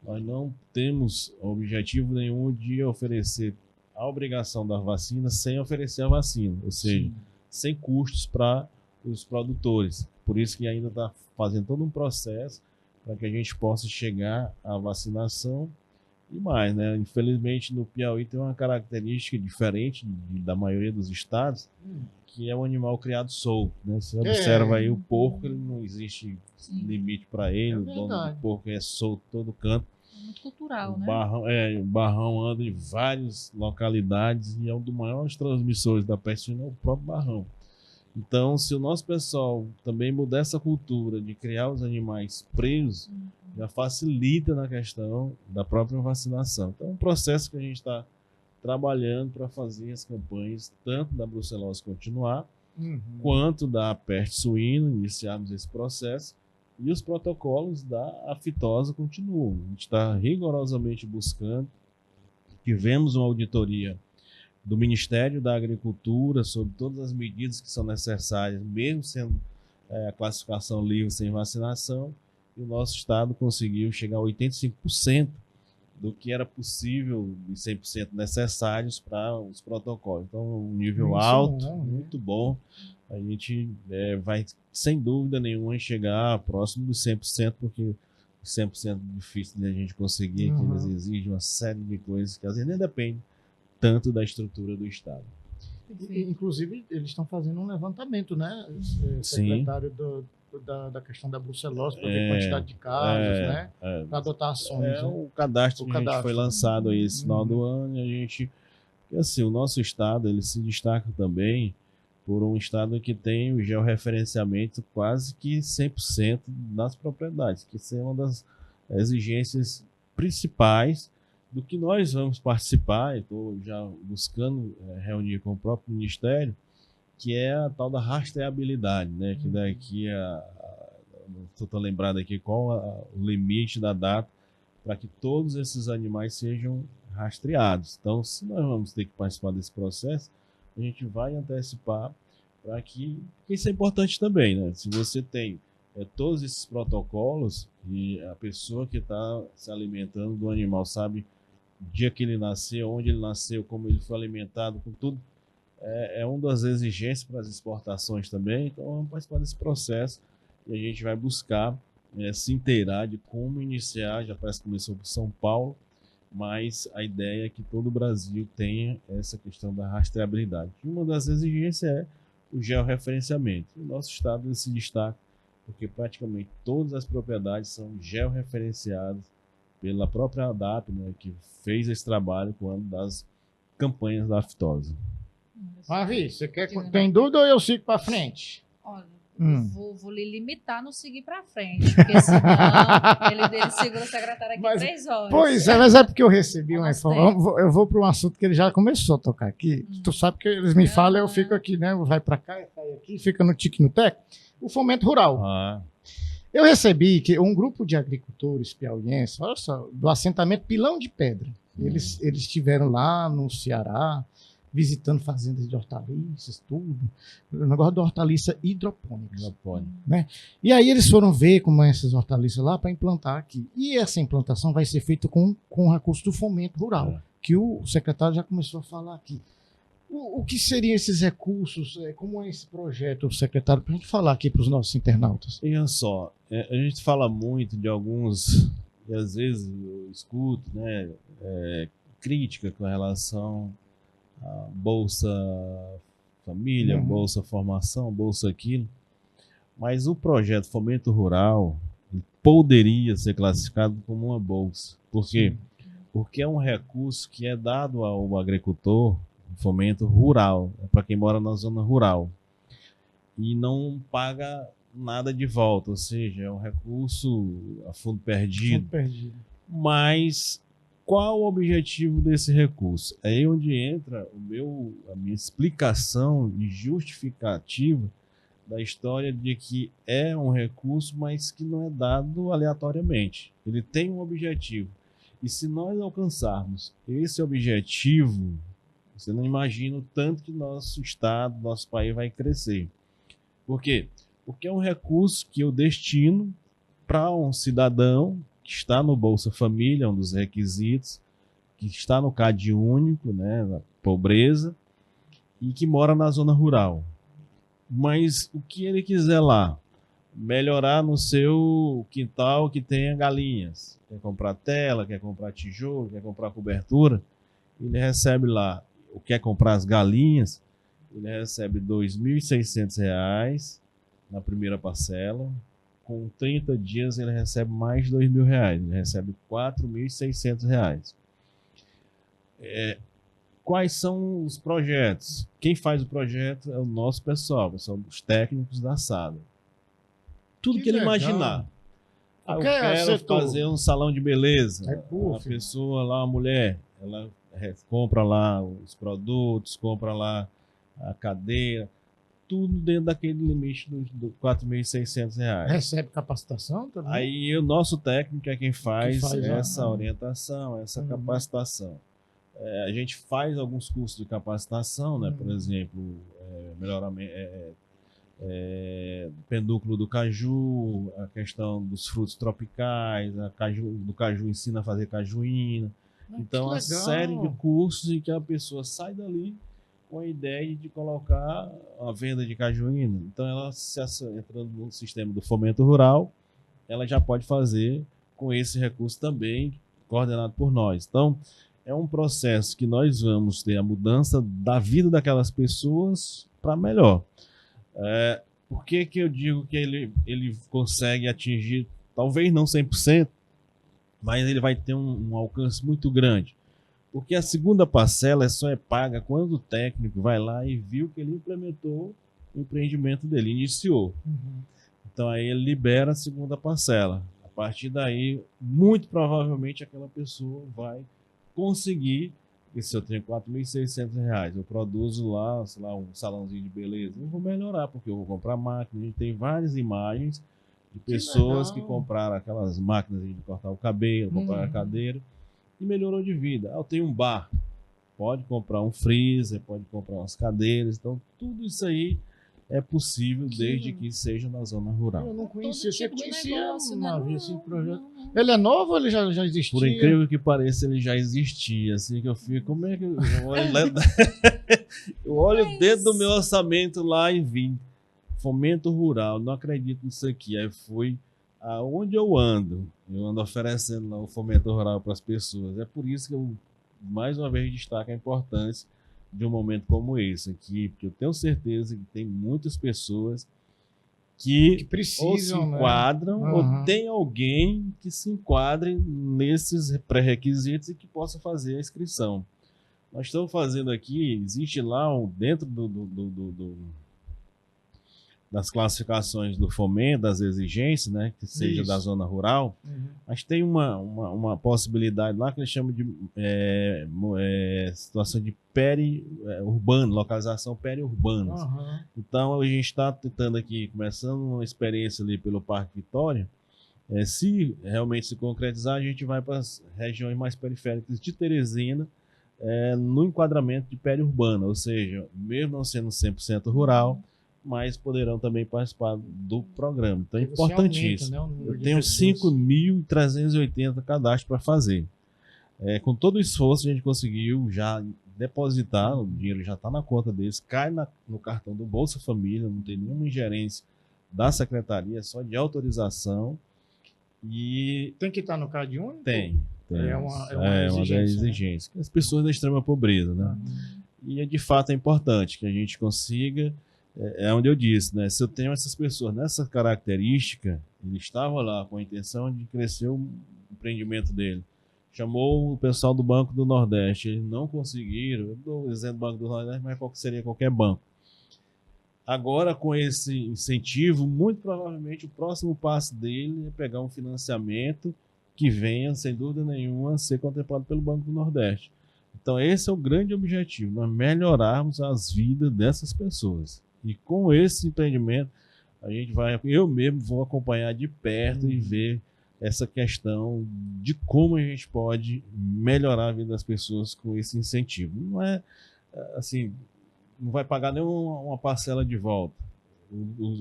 nós não temos objetivo nenhum de oferecer a obrigação da vacina sem oferecer a vacina, ou seja, sem custos para os produtores. Por isso que ainda está fazendo todo um processo para que a gente possa chegar à vacinação. E mais, né? Infelizmente no Piauí tem uma característica diferente da maioria dos estados, que é um animal criado solto, né? Você observa aí o porco, ele não existe limite para ele, o dono do porco é solto todo canto. É muito cultural, né? O barrão anda em várias localidades e é um dos maiores transmissores da peste suína, é o próprio barrão. Então, se o nosso pessoal também mudar essa cultura de criar os animais presos, já facilita na questão da própria vacinação. Então, é um processo que a gente está trabalhando para fazer as campanhas, tanto da brucelose continuar, quanto da peste suína, iniciarmos esse processo, e os protocolos da aftosa continuam. A gente está rigorosamente buscando, tivemos uma auditoria do Ministério da Agricultura sobre todas as medidas que são necessárias, mesmo sendo a classificação livre sem vacinação, e o nosso estado conseguiu chegar a 85% do que era possível e 100% necessários para os protocolos. Então, um nível alto, muito bom. A gente vai, sem dúvida nenhuma, chegar próximo dos 100%, porque 100% é difícil de a gente conseguir, que eles exigem uma série de coisas que às vezes nem depende tanto da estrutura do estado. Inclusive, eles estão fazendo um levantamento, né, secretário, da questão da brucelose, para ver quantidade de casos, né? Para adotar ações. O cadastro que a gente foi lançado aí esse final do ano, e a gente... Assim, o nosso estado, ele se destaca também por um estado que tem o georreferenciamento quase que 100% nas propriedades, que isso é uma das exigências principais do que nós vamos participar. Estou já buscando reunir com o próprio Ministério, que é a tal da rastreabilidade, né? Que daqui estou lembrado aqui qual o limite da data para que todos esses animais sejam rastreados. Então, se nós vamos ter que participar desse processo, a gente vai antecipar para que... Porque isso é importante também, né? Se você tem todos esses protocolos e a pessoa que está se alimentando do animal sabe o dia que ele nasceu, onde ele nasceu, como ele foi alimentado, com tudo, é uma das exigências para as exportações também. Então, vamos participar desse processo e a gente vai buscar se inteirar de como iniciar. Já parece que começou por São Paulo, mas a ideia é que todo o Brasil tenha essa questão da rastreabilidade. Uma das exigências é o georreferenciamento. O nosso estado se destaca porque praticamente todas as propriedades são georreferenciadas pela própria ADAP, né, que fez esse trabalho quando das campanhas da aftosa. Mavi, você tem dúvida ou eu sigo para frente? Olha, vou lhe limitar no seguir para frente, porque senão ele segura o secretário aqui 3 horas. Pois é, mas é porque eu recebi uma informação. Eu vou para um assunto que ele já começou a tocar aqui. Tu sabe que eles me falam, eu fico aqui, né? Vai para cá, vai aqui, fica no tique no teco. O fomento rural. Eu recebi que um grupo de agricultores piauienses, olha só, do assentamento Pilão de Pedra. Eles estiveram lá no Ceará, visitando fazendas de hortaliças, tudo. O negócio de hortaliça hidropônica. Né? E aí eles foram ver como é essas hortaliças lá para implantar aqui. E essa implantação vai ser feita com o recurso do fomento rural, que o secretário já começou a falar aqui. O que seriam esses recursos? Como é esse projeto, secretário, para a gente falar aqui para os nossos internautas? Olha só, a gente fala muito de alguns, e às vezes eu escuto, né, crítica com relação à Bolsa Família, Bolsa Formação, Bolsa aquilo, mas o projeto Fomento Rural poderia ser classificado como uma bolsa. Por quê? Porque é um recurso que é dado ao agricultor, fomento rural, para quem mora na zona rural, e não paga nada de volta, ou seja, é um recurso a fundo perdido. Mas qual o objetivo desse recurso? É aí onde entra a minha explicação e justificativa da história de que é um recurso, mas que não é dado aleatoriamente. Ele tem um objetivo. E se nós alcançarmos esse objetivo, você não imagina o tanto que nosso estado, nosso país vai crescer. Por quê? Porque é um recurso que eu destino para um cidadão que está no Bolsa Família, um dos requisitos, que está no CAD único, né, na pobreza, e que mora na zona rural. Mas o que ele quiser lá, melhorar no seu quintal que tenha galinhas, quer comprar tela, quer comprar tijolo, quer comprar cobertura, ele recebe lá. Quer comprar as galinhas, ele recebe R$ 2.600 na primeira parcela. Com 30 dias ele recebe mais de R$ 2.000. Ele recebe R$ 4.600. Quais são os projetos? Quem faz o projeto é o nosso pessoal, são os técnicos da SADA. Tudo que ele imaginar. Eu quero fazer um salão de beleza. A pessoa lá, a mulher, ela compra lá os produtos, compra lá a cadeira, tudo dentro daquele limite do R$ 4.600. Recebe capacitação também? Aí o nosso técnico é quem faz essa orientação, essa capacitação. A gente faz alguns cursos de capacitação, né? Por exemplo, melhoramento, pendúculo do caju, a questão dos frutos tropicais, do caju ensina a fazer cajuína. Então, a série de cursos em que a pessoa sai dali com a ideia de colocar a venda de cajuína. Então, ela entrando no sistema do fomento rural, ela já pode fazer com esse recurso também, coordenado por nós. Então, é um processo que nós vamos ter a mudança da vida daquelas pessoas para melhor. Por que que eu digo que ele consegue atingir, talvez não 100%, mas ele vai ter um alcance muito grande? Porque a segunda parcela só é paga quando o técnico vai lá e viu que ele implementou o empreendimento dele, iniciou. Então aí ele libera a segunda parcela. A partir daí, muito provavelmente aquela pessoa vai conseguir, porque se eu tenho R$4.600, eu produzo lá, sei lá, um salãozinho de beleza, eu vou melhorar, porque eu vou comprar máquina. A gente tem várias imagens de pessoas que compraram aquelas máquinas de cortar o cabelo, compraram a cadeira e melhorou de vida. Eu tenho um bar, pode comprar um freezer, pode comprar umas cadeiras. Então tudo isso aí é possível desde que seja na zona rural. Eu não conhecia. Você conhecia esse projeto? Não. Ele é novo ou ele já existia? Por incrível que pareça, ele já existia. Assim que eu fico, como é que eu olho dentro do meu orçamento lá e vi fomento rural, não acredito nisso aqui. Aí fui aonde eu ando oferecendo lá o fomento rural para as pessoas. É por isso que eu, mais uma vez, destaco a importância de um momento como esse aqui, porque eu tenho certeza que tem muitas pessoas que precisam, ou se enquadram, né? Ou tem alguém que se enquadre nesses pré-requisitos e que possa fazer a inscrição. Nós estamos fazendo aqui, existe lá dentro das classificações do fomento, das exigências, né, que seja da zona rural, mas tem uma possibilidade lá que eles chamam de situação de peri-urbano, localização periurbana. Então a gente está tentando aqui, começando uma experiência ali pelo Parque Vitória. Se realmente se concretizar, a gente vai para as regiões mais periféricas de Teresina, no enquadramento de periurbana, ou seja, mesmo não sendo 100% rural, mas poderão também participar do programa. Então é importantíssimo. Aumenta, né, eu tenho 5.380 cadastros para fazer. Com todo o esforço, a gente conseguiu já depositar, o dinheiro já está na conta deles, cai no cartão do Bolsa Família, não tem nenhuma ingerência da secretaria, só de autorização. E tem que estar no CAD único? Tem. É uma exigência. Né? As pessoas da extrema pobreza, né? E de fato é importante que a gente consiga. É onde eu disse, né? Se eu tenho essas pessoas nessa característica, ele estava lá com a intenção de crescer o empreendimento dele. Chamou o pessoal do Banco do Nordeste, eles não conseguiram. Eu estou dizendo Banco do Nordeste, mas seria qualquer banco. Agora, com esse incentivo, muito provavelmente o próximo passo dele é pegar um financiamento que venha, sem dúvida nenhuma, a ser contemplado pelo Banco do Nordeste. Então, esse é o grande objetivo, nós melhorarmos as vidas dessas pessoas. E com esse empreendimento, eu mesmo vou acompanhar de perto e ver essa questão de como a gente pode melhorar a vida das pessoas com esse incentivo. Não é assim, não vai pagar nenhuma parcela de volta.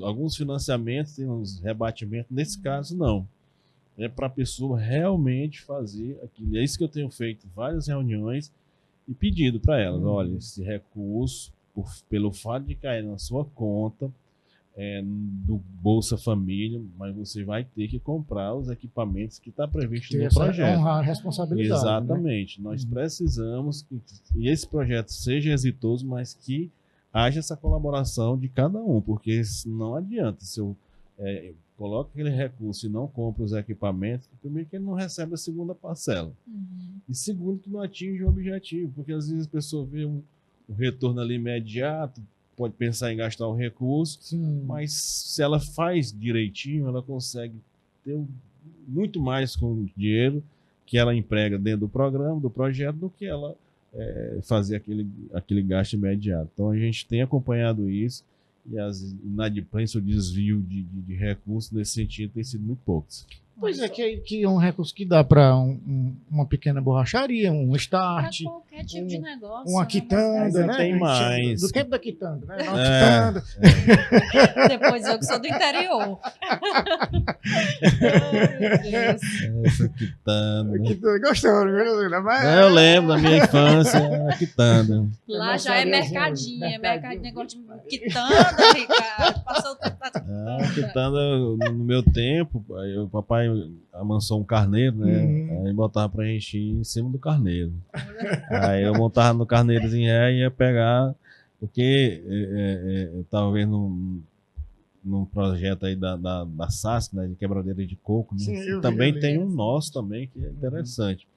Alguns financiamentos têm uns rebatimentos, nesse caso não. É para a pessoa realmente fazer aquilo. É isso que eu tenho feito, várias reuniões e pedido para elas, olha, esse recurso, pelo fato de cair na sua conta do Bolsa Família, mas você vai ter que comprar os equipamentos que está previsto no projeto. É uma responsabilidade. Exatamente. Né? Nós precisamos que esse projeto seja exitoso, mas que haja essa colaboração de cada um, porque não adianta se eu coloco aquele recurso e não compro os equipamentos, primeiro que ele não recebe a segunda parcela. E segundo, que não atinge o objetivo, porque às vezes a pessoa vê um retorno ali imediato, pode pensar em gastar o recurso, mas se ela faz direitinho, ela consegue ter muito mais com o dinheiro que ela emprega dentro do programa, do projeto, do que ela fazer aquele gasto imediato. Então a gente tem acompanhado isso e as inadimplências, o desvio de recursos nesse sentido tem sido muito poucos. Pois é, que é um recurso que dá para uma pequena borracharia, um start. Para qualquer tipo de negócio. Uma quitanda, né? Tem mais. Do tempo da quitanda, né? Quitanda. Depois eu que sou do interior. Essa quitanda. Gostou, viu? Mas eu lembro da minha infância, a quitanda. Lá já é mercadinho, negócio de quitanda, Ricardo. Passou o tempo da quitanda. Quitanda, no meu tempo, o papai amansou um carneiro, né? Aí botava pra gente ir em cima do carneiro. Aí eu montava no carneirozinho e ia pegar, porque talvez num projeto aí da SAS, né, de quebradeira de coco, né? Sim, Também tem um nosso também, que é interessante.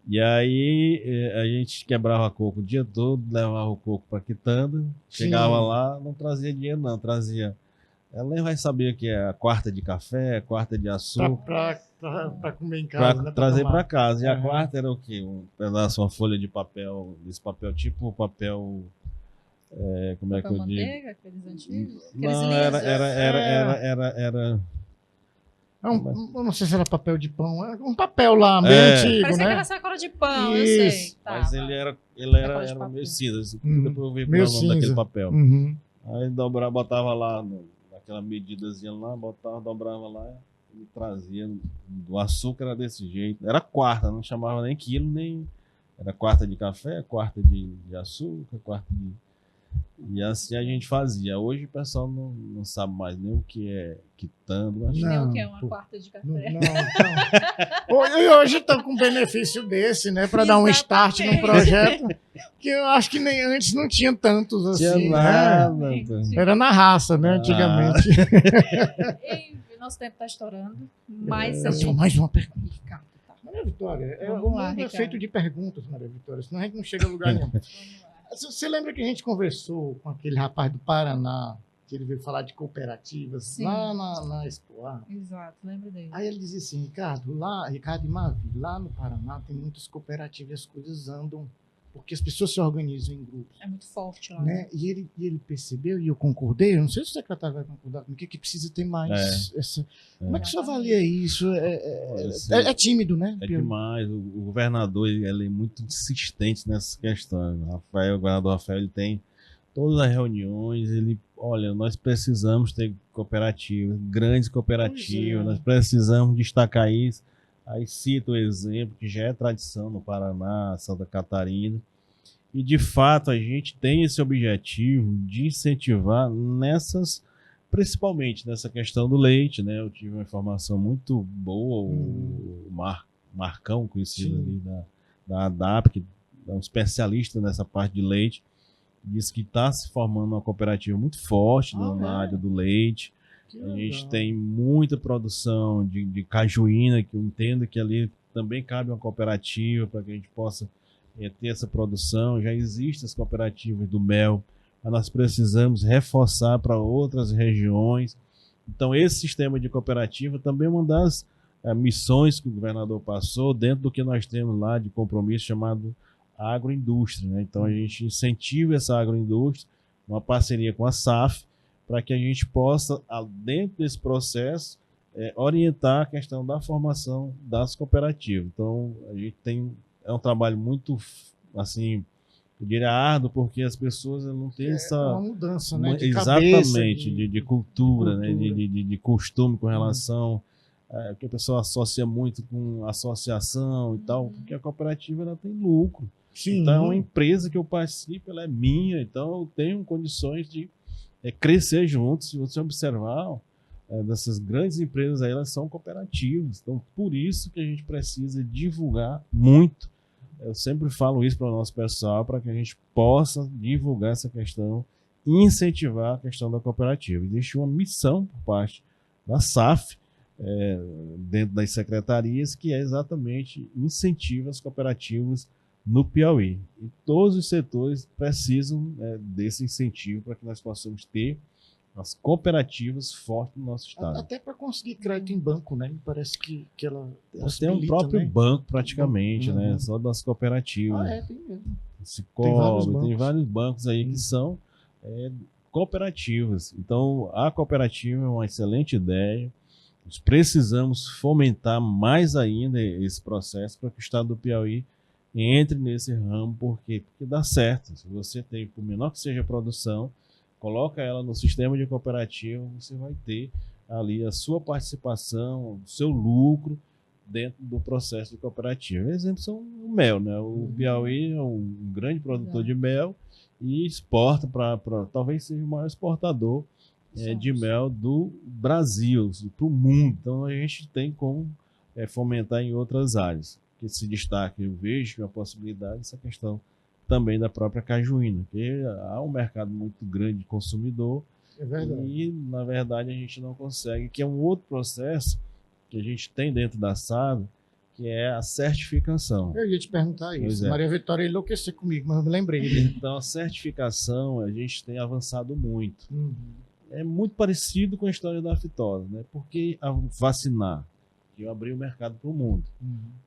E aí a gente quebrava coco o dia todo, levava o coco para quitanda, chegava lá, não trazia dinheiro não, trazia... Ela nem vai saber o que é a quarta de café, a quarta de açúcar. Para comer em casa, Pra né? trazer para casa. E a Uhum. quarta era o quê? Um pedaço, uma folha de papel, desse papel tipo papel... como é que eu digo? Manteiga, aqueles antigos? Não, era Eu não sei se era papel de pão, era um papel lá, bem antigo, Parecia né? aquela sacola de pão, Isso. eu sei. Tá, mas ele era meio cinza. Depois eu vi meio o nome daquele cinza. papel. Uhum. Aí botava lá, naquela medidazinha lá, dobrava lá e trazia. O açúcar era desse jeito. Era quarta, não chamava nem quilo, nem. Era quarta de café, quarta de açúcar, quarta de. E assim a gente fazia. Hoje o pessoal não sabe mais nem o que é quitando. Nem o que é uma quarta de café. E hoje estão com benefício desse, né? Para dar um start no projeto. Que eu acho que nem antes não tinha tantos assim. Tinha nada. Né? Era na raça, né? Antigamente. Nosso tempo está estourando. Mas só mais uma pergunta. Maria Vitória, Vamos lá, o mundo é Ricardo. feito de perguntas, Maria Vitória, senão a gente não chega a lugar nenhum. Você lembra que a gente conversou com aquele rapaz do Paraná, que ele veio falar de cooperativas, Sim. lá na Expoá? Exato, lembro dele. Aí ele dizia assim, Ricardo e Mavi, lá no Paraná tem muitas cooperativas e as coisas andam, porque as pessoas se organizam em grupos. É muito forte lá. Né? E ele percebeu, e eu concordei, eu não sei se o secretário vai concordar comigo, que precisa ter mais essa... Como é que o senhor avalia isso? É tímido, né? É demais. O governador ele é muito insistente nessas questões. O governador Rafael, ele tem todas as reuniões, olha, nós precisamos ter cooperativas, grandes cooperativas, nós precisamos destacar isso. Aí cito o exemplo que já é tradição no Paraná, Santa Catarina, e de fato a gente tem esse objetivo de incentivar principalmente nessa questão do leite, né? Eu tive uma informação muito boa, o Marcão, conhecido ali da ADAP, que é um especialista nessa parte de leite, disse que está se formando uma cooperativa muito forte na área do leite. A gente tem muita produção de cajuína, que eu entendo que ali também cabe uma cooperativa para que a gente possa ter essa produção. Já existem as cooperativas do mel, mas nós precisamos reforçar para outras regiões. Então, esse sistema de cooperativa também é uma das missões que o governador passou dentro do que nós temos lá de compromisso chamado agroindústria, né? Então, a gente incentiva essa agroindústria, uma parceria com a SAF, para que a gente possa, dentro desse processo, orientar a questão da formação das cooperativas. Então, a gente é um trabalho muito, assim, eu diria árduo, porque as pessoas não têm essa... uma mudança, né? De exatamente, cabeça, de cultura, né? De costume com relação... que a pessoa associa muito com associação e tal, porque a cooperativa ela tem lucro. Sim. Então, a empresa que eu participo, ela é minha, então eu tenho condições de crescer juntos. Se você observar, dessas grandes empresas aí, elas são cooperativas. Então, por isso que a gente precisa divulgar muito. Eu sempre falo isso para o nosso pessoal, para que a gente possa divulgar essa questão e incentivar a questão da cooperativa. Existe uma missão por parte da SAF, dentro das secretarias, que é exatamente incentivar as cooperativas no Piauí. E todos os setores precisam desse incentivo para que nós possamos ter as cooperativas fortes no nosso estado. Até para conseguir crédito em banco, né? Me parece que ela tem um próprio banco praticamente, né? Só das cooperativas. Tem mesmo. Cicobi, tem vários bancos aí que são cooperativas. Então, a cooperativa é uma excelente ideia. Nós precisamos fomentar mais ainda esse processo para que o estado do Piauí entre nesse ramo. Por quê? Porque dá certo. Se você tem, por menor que seja a produção, coloca ela no sistema de cooperativa, você vai ter ali a sua participação, o seu lucro dentro do processo de cooperativa. Exemplos são o mel, né? O Piauí é um grande produtor de mel e exporta talvez seja o maior exportador de mel do Brasil, para o mundo. Então a gente tem como fomentar em outras áreas. Que se destaque, eu vejo uma possibilidade essa questão também da própria cajuína, que há um mercado muito grande de consumidor É verdade. E, na verdade, a gente não consegue, que é um outro processo que a gente tem dentro da SADO, que é a certificação. Eu ia te perguntar isso. Maria Vitória enlouqueceu comigo, mas eu me lembrei. Então, a certificação, a gente tem avançado muito. É muito parecido com a história da aftosa, né? Por que vacinar? Porque eu abri o mercado para o mundo.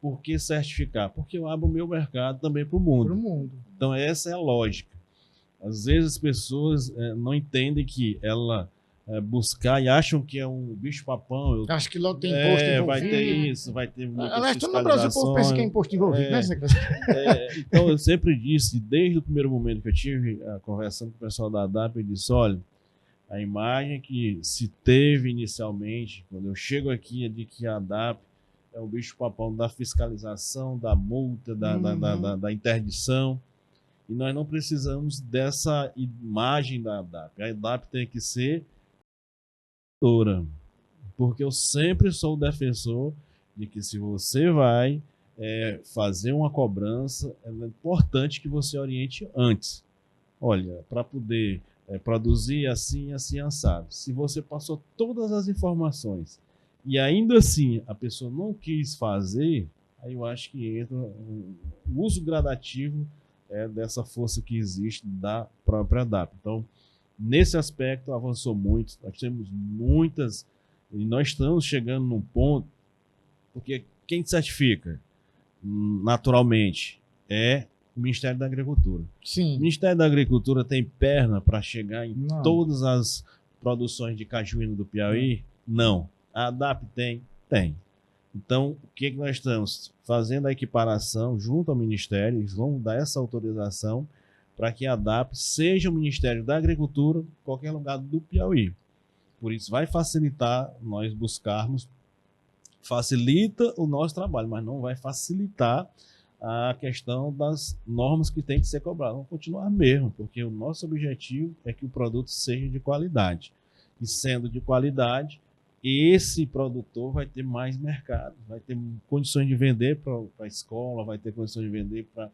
Por que certificar? Porque eu abro o meu mercado também para o mundo. Então, essa é a lógica. Às vezes as pessoas não entendem que ela buscar e acham que é um bicho-papão. Acho que logo tem imposto envolvido. Vai ter isso, vai ter muita Aliás, no Brasil o povo pensa que é imposto envolvido, né? Então, eu sempre disse, desde o primeiro momento que eu tive conversando com o pessoal da ADAP, eu disse, olha, a imagem que se teve inicialmente, quando eu chego aqui, é de que a ADAP é o bicho-papão da fiscalização, da multa, da interdição. E nós não precisamos dessa imagem da ADAP. A ADAP tem que ser porque eu sempre sou o defensor de que se você vai fazer uma cobrança, é importante que você oriente antes. Olha, para poder produzir assim, assim, assado. Se você passou todas as informações e ainda assim a pessoa não quis fazer, aí eu acho que entra o uso gradativo dessa força que existe da própria ADAP. Então, nesse aspecto, avançou muito. Nós temos muitas, e nós estamos chegando num ponto, porque quem certifica, naturalmente, é o Ministério da Agricultura. Sim. O Ministério da Agricultura tem perna para chegar em todas as produções de cajuína do Piauí? Não. A ADAP tem? Tem. Então, o que nós estamos fazendo a equiparação junto ao Ministério, eles vão dar essa autorização para que a ADAP seja o Ministério da Agricultura em qualquer lugar do Piauí. Por isso, vai facilitar nós buscarmos, facilita o nosso trabalho, mas não vai facilitar a questão das normas que tem que ser cobradas. Vão continuar mesmo, porque o nosso objetivo é que o produto seja de qualidade. E sendo de qualidade, esse produtor vai ter mais mercado, vai ter condições de vender para a escola, vai ter condições de vender para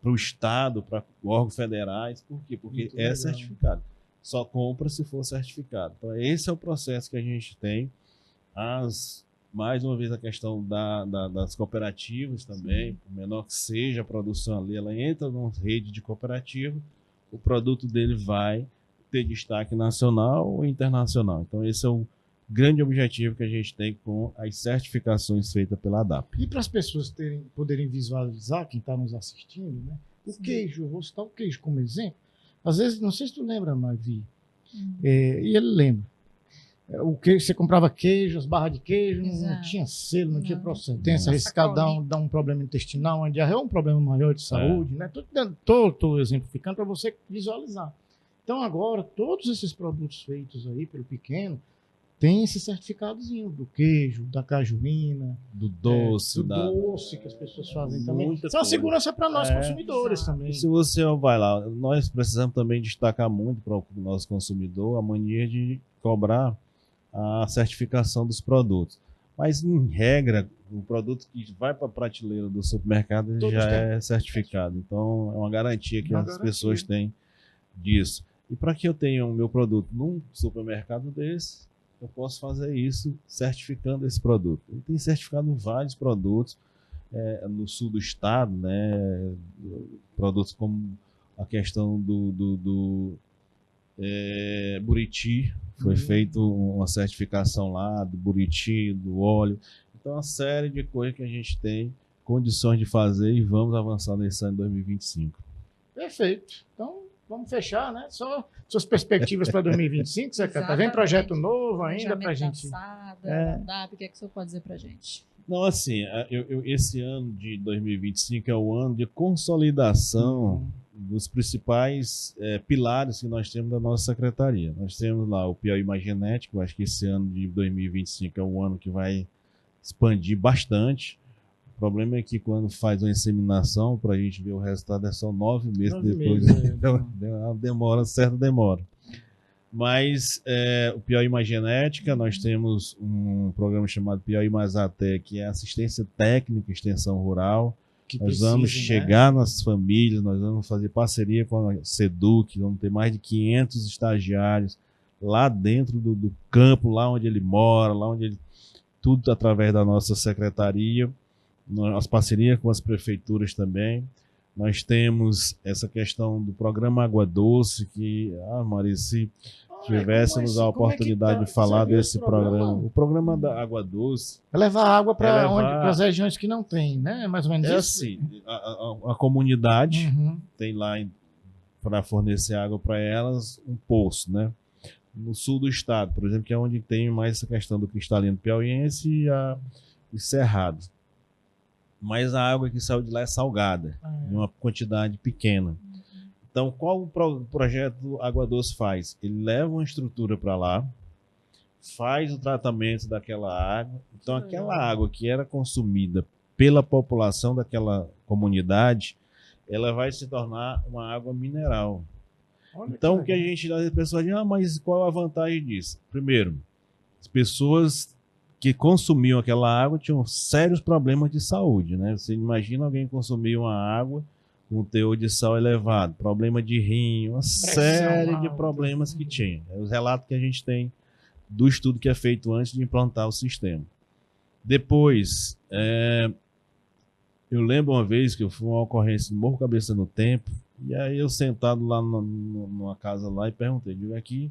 o Estado, para órgãos federais. Por quê? Porque muito legal. Certificado. Só compra se for certificado. Então, esse é o processo que a gente tem. Mais uma vez, a questão das cooperativas também, por menor que seja a produção ali, ela entra numa rede de cooperativa, o produto dele vai ter destaque nacional ou internacional. Então, esse é o grande objetivo que a gente tem com as certificações feitas pela ADAP. E para as pessoas poderem visualizar, quem está nos assistindo, né? O queijo, eu vou citar o queijo como exemplo. Às vezes, não sei se tu lembra, Mavi, e ele lembra. O queijo, você comprava queijo, as barras de queijo, não tinha selo, não tinha procedência, arriscado dar um problema intestinal, uma diarreia, é um problema maior de saúde, né? Estou exemplificando para você visualizar. Então, agora, todos esses produtos feitos aí pelo pequeno, tem esse certificadozinho do queijo, da cajuína, do doce, doce que as pessoas fazem também. Isso é uma segurança para nós consumidores também. E se você vai lá, nós precisamos também destacar muito para o nosso consumidor a mania de cobrar a certificação dos produtos. Mas, em regra, o produto que vai para a prateleira do supermercado já é certificado. Então, é uma garantia que as pessoas têm disso. E para que eu tenha o meu produto num supermercado desse, eu posso fazer isso certificando esse produto. Ele tem certificado vários produtos no sul do estado, né? Produtos como a questão do buriti, foi feito uma certificação lá do buriti, do óleo. Então, uma série de coisas que a gente tem condições de fazer e vamos avançar nesse ano de 2025. Perfeito. Então, vamos fechar, né? Só suas perspectivas para 2025, Zé Cata. Vem projeto novo ainda para a gente. O que é que o senhor pode dizer para a gente? Não, assim, esse ano de 2025 é o ano de consolidação dos principais pilares que nós temos da nossa secretaria. Nós temos lá o Piauí Mais Genético, eu acho que esse ano de 2025 é um ano que vai expandir bastante. O problema é que quando faz uma inseminação, para a gente ver o resultado, é só 9 meses depois. Certa demora. Mas o Piauí Mais Genética, nós temos um programa chamado Piauí Mais ATE, que é assistência técnica, extensão rural. Nós vamos chegar nas famílias, nós vamos fazer parceria com a SEDUC, vamos ter mais de 500 estagiários lá dentro do campo, lá onde ele mora, tudo através da nossa secretaria, as parcerias com as prefeituras também. Nós temos essa questão do programa Água Doce, que, Maria, se tivéssemos a oportunidade de falar desse programa. O programa da Água Doce... É levar água para as regiões que não tem, né? Mais ou menos isso? Assim, a comunidade tem lá, para fornecer água para elas, um poço, né? No sul do estado, por exemplo, que é onde tem mais essa questão do cristalino piauiense e os cerrados. Mas a água que saiu de lá é salgada, em uma quantidade pequena. Então, qual o projeto Água Doce faz? Ele leva uma estrutura para lá, faz o tratamento daquela água. Então, aquela água que era consumida pela população daquela comunidade, ela vai se tornar uma água mineral. Então, o que a gente dá, as pessoas dizem, mas qual a vantagem disso? Primeiro, as pessoas que consumiam aquela água tinham sérios problemas de saúde, né? Você imagina alguém consumir uma água com teor de sal elevado, problema de rim, uma série de problemas que tinha. É os relatos que a gente tem do estudo que é feito antes de implantar o sistema. Depois, eu lembro uma vez que eu fui uma ocorrência de Morro Cabeça no Tempo, e aí eu sentado lá numa casa lá e perguntei, digo, aqui,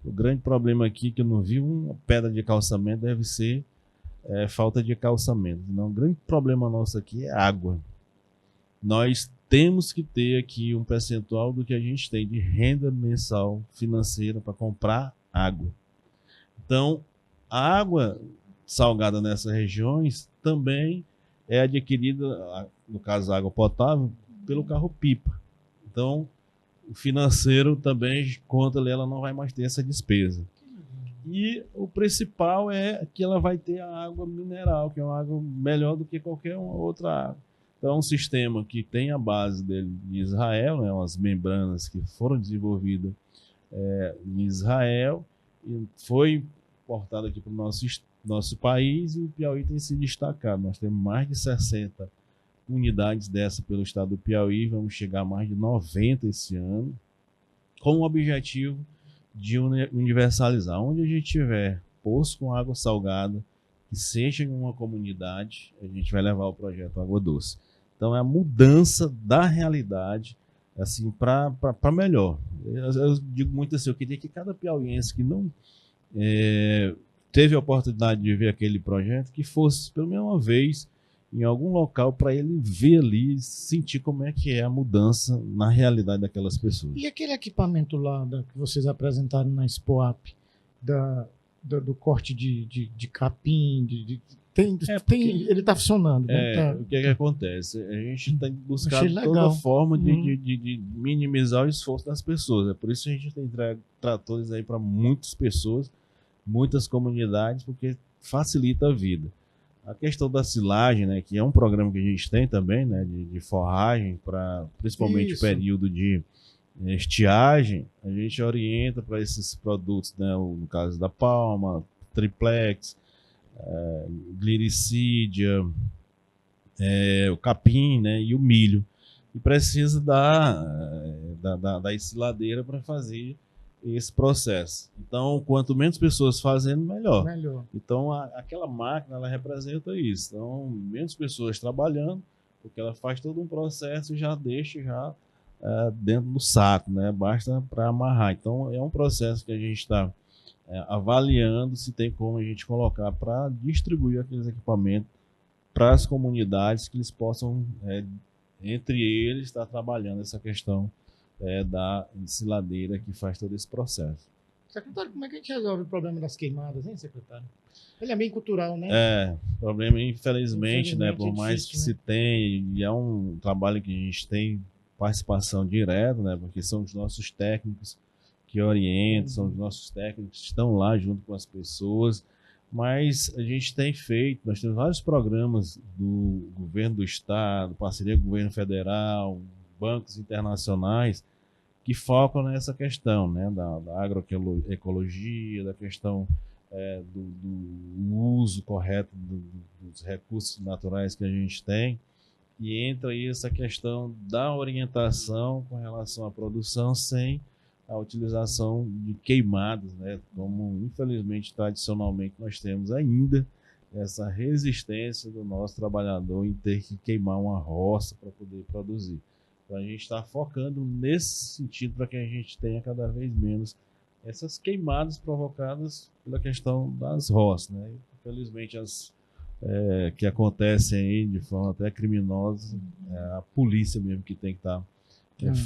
o grande problema aqui que eu não vi uma pedra de calçamento deve ser falta de calçamento. Não, o grande problema nosso aqui é água. Nós temos que ter aqui um percentual do que a gente tem de renda mensal financeira para comprar água. Então, a água salgada nessas regiões também é adquirida, no caso a água potável, pelo carro-pipa. Então, o financeiro também conta, ela não vai mais ter essa despesa. E o principal é que ela vai ter a água mineral, que é uma água melhor do que qualquer outra água. Então, é um sistema que tem a base dele de Israel, né, umas membranas que foram desenvolvidas em Israel, e foi importado aqui para o nosso país, e o Piauí tem se destacado. Nós temos mais de 60 unidades dessa pelo estado do Piauí, vamos chegar a mais de 90 esse ano, com o objetivo de universalizar. Onde a gente tiver poço com água salgada, que seja em uma comunidade, a gente vai levar o projeto Água Doce. Então, é a mudança da realidade assim, para melhor. Eu digo muito assim, eu queria que cada piauiense que não teve a oportunidade de ver aquele projeto, que fosse pelo menos uma vez em algum local para ele ver ali, sentir como é que é a mudança na realidade daquelas pessoas. E aquele equipamento lá que vocês apresentaram na Expoap, do corte de capim, ele está funcionando. Né? O que acontece? A gente tem buscado toda forma de minimizar o esforço das pessoas. É por isso que a gente tem entregue tratores aí para muitas pessoas, muitas comunidades, porque facilita a vida. A questão da silagem, né, que é um programa que a gente tem também, né, de forragem, para principalmente o período de estiagem, a gente orienta para esses produtos, né, no caso da palma, triplex, glicídia, o capim, né, e o milho. E precisa da ensiladeira para fazer esse processo. Então, quanto menos pessoas fazendo, melhor. Então, aquela máquina, ela representa isso. Então, menos pessoas trabalhando, porque ela faz todo um processo e já deixa dentro do saco, né? Basta para amarrar. Então, é um processo que a gente está avaliando se tem como a gente colocar para distribuir aqueles equipamentos para as comunidades, que eles possam, entre eles, estar trabalhando essa questão da ensiladeira que faz todo esse processo. Secretário, como é que a gente resolve o problema das queimadas, hein, secretário? Ele é bem cultural, né? Problema, infelizmente, né, por mais difícil, que se tenha, e é um trabalho que a gente tem participação direta, né, porque são os nossos técnicos que orientam, são os nossos técnicos que estão lá junto com as pessoas, mas a gente tem feito, nós temos vários programas do governo do estado, parceria com o governo federal, bancos internacionais, que focam nessa questão, né, da agroecologia, da questão do uso correto dos recursos naturais que a gente tem, e entra aí essa questão da orientação com relação à produção sem a utilização de queimados, né? Como infelizmente tradicionalmente nós temos ainda essa resistência do nosso trabalhador em ter que queimar uma roça para poder produzir. Então a gente está focando nesse sentido para que a gente tenha cada vez menos essas queimadas provocadas pela questão das roças, né? Infelizmente as que acontecem aí de forma até criminosa, a polícia mesmo que tem que estar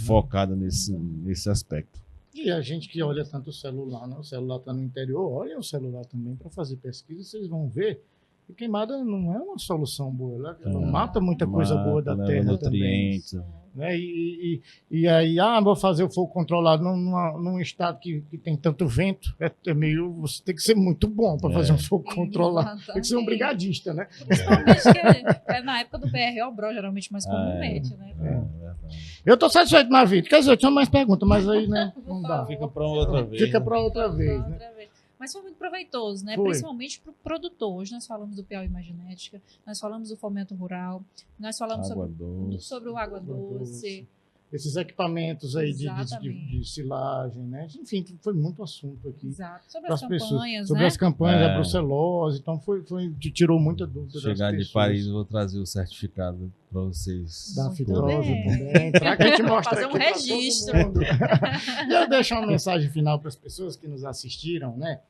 focada nesse aspecto. E a gente que olha tanto o celular, né? O celular está no interior, olha o celular também para fazer pesquisa, vocês vão ver que queimada não é uma solução boa, ela mata muita coisa boa da terra nutrientes, também. Né? E aí, vou fazer o fogo controlado num estado que tem tanto vento, você tem que ser muito bom para fazer um fogo controlado. Tem que ser um brigadista, né? Principalmente que na época do BRO, geralmente mais comumente, né? Eu estou satisfeito na vida. Quer dizer, eu tinha mais perguntas, mas aí, né? Não dá. Fica para outra vez. Fica para outra vez, né? Mas foi muito proveitoso, né? Foi. Principalmente para o produtor. Hoje nós falamos do Piauí Imaginética, nós falamos do fomento rural, nós falamos sobre o água doce. Esses equipamentos aí de silagem, né? Enfim, foi muito assunto aqui. Exato. Sobre as campanhas, sobre as campanhas da brucelose, então tirou muita dúvida. Chegar de Paris, eu vou trazer o certificado para vocês. Da fibrose também. Para que a gente mostre fazer um registro. E eu deixo uma mensagem final para as pessoas que nos assistiram, né?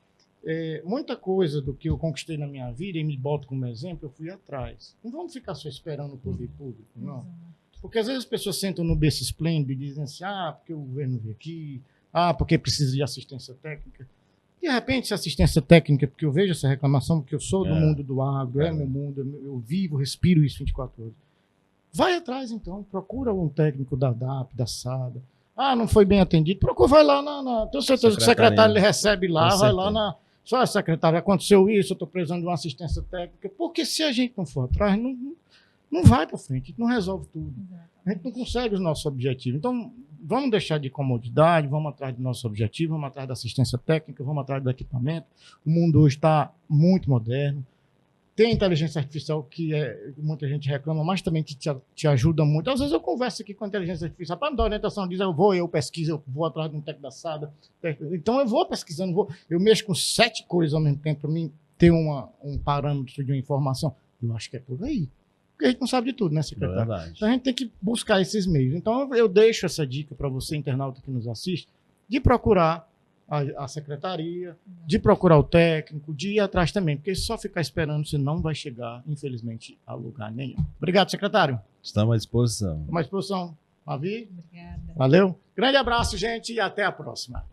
Muita coisa do que eu conquistei na minha vida, e me boto como exemplo, eu fui atrás. Não vamos ficar só esperando o poder público, não. Porque às vezes as pessoas sentam no berço esplêndido e dizem assim, porque o governo veio aqui, porque precisa de assistência técnica. De repente, essa assistência técnica, porque eu vejo essa reclamação, porque eu sou do mundo do agro, é meu mundo, eu vivo, respiro isso 24 horas. Vai atrás, então, procura um técnico da DAP, da SADA. Não foi bem atendido, procura, vai lá tenho certeza que o secretário ele recebe lá, vai lá só secretário, aconteceu isso, eu estou precisando de uma assistência técnica, porque se a gente não for atrás, não vai para frente, a gente não resolve tudo. A gente não consegue os nossos objetivos. Então, vamos deixar de comodidade, vamos atrás do nosso objetivo, vamos atrás da assistência técnica, vamos atrás do equipamento. O mundo hoje está muito moderno. Tem inteligência artificial que muita gente reclama, mas também que te ajuda muito. Às vezes eu converso aqui com a inteligência artificial, para me dar orientação, diz, eu pesquiso, eu vou atrás de um técnico da SADA. Então eu vou pesquisando, eu mexo com 7 coisas ao mesmo tempo para mim ter um parâmetro de uma informação. Eu acho que é por aí. Porque a gente não sabe de tudo, né, secretário? Então a gente tem que buscar esses meios. Então eu deixo essa dica para você, internauta que nos assiste, de procurar a secretaria, de procurar o técnico, de ir atrás também, porque só ficar esperando você não vai chegar, infelizmente, a lugar nenhum. Obrigado, secretário. Estamos à disposição. Estamos à disposição. Mavi? Obrigada. Valeu. Grande abraço, gente, e até a próxima.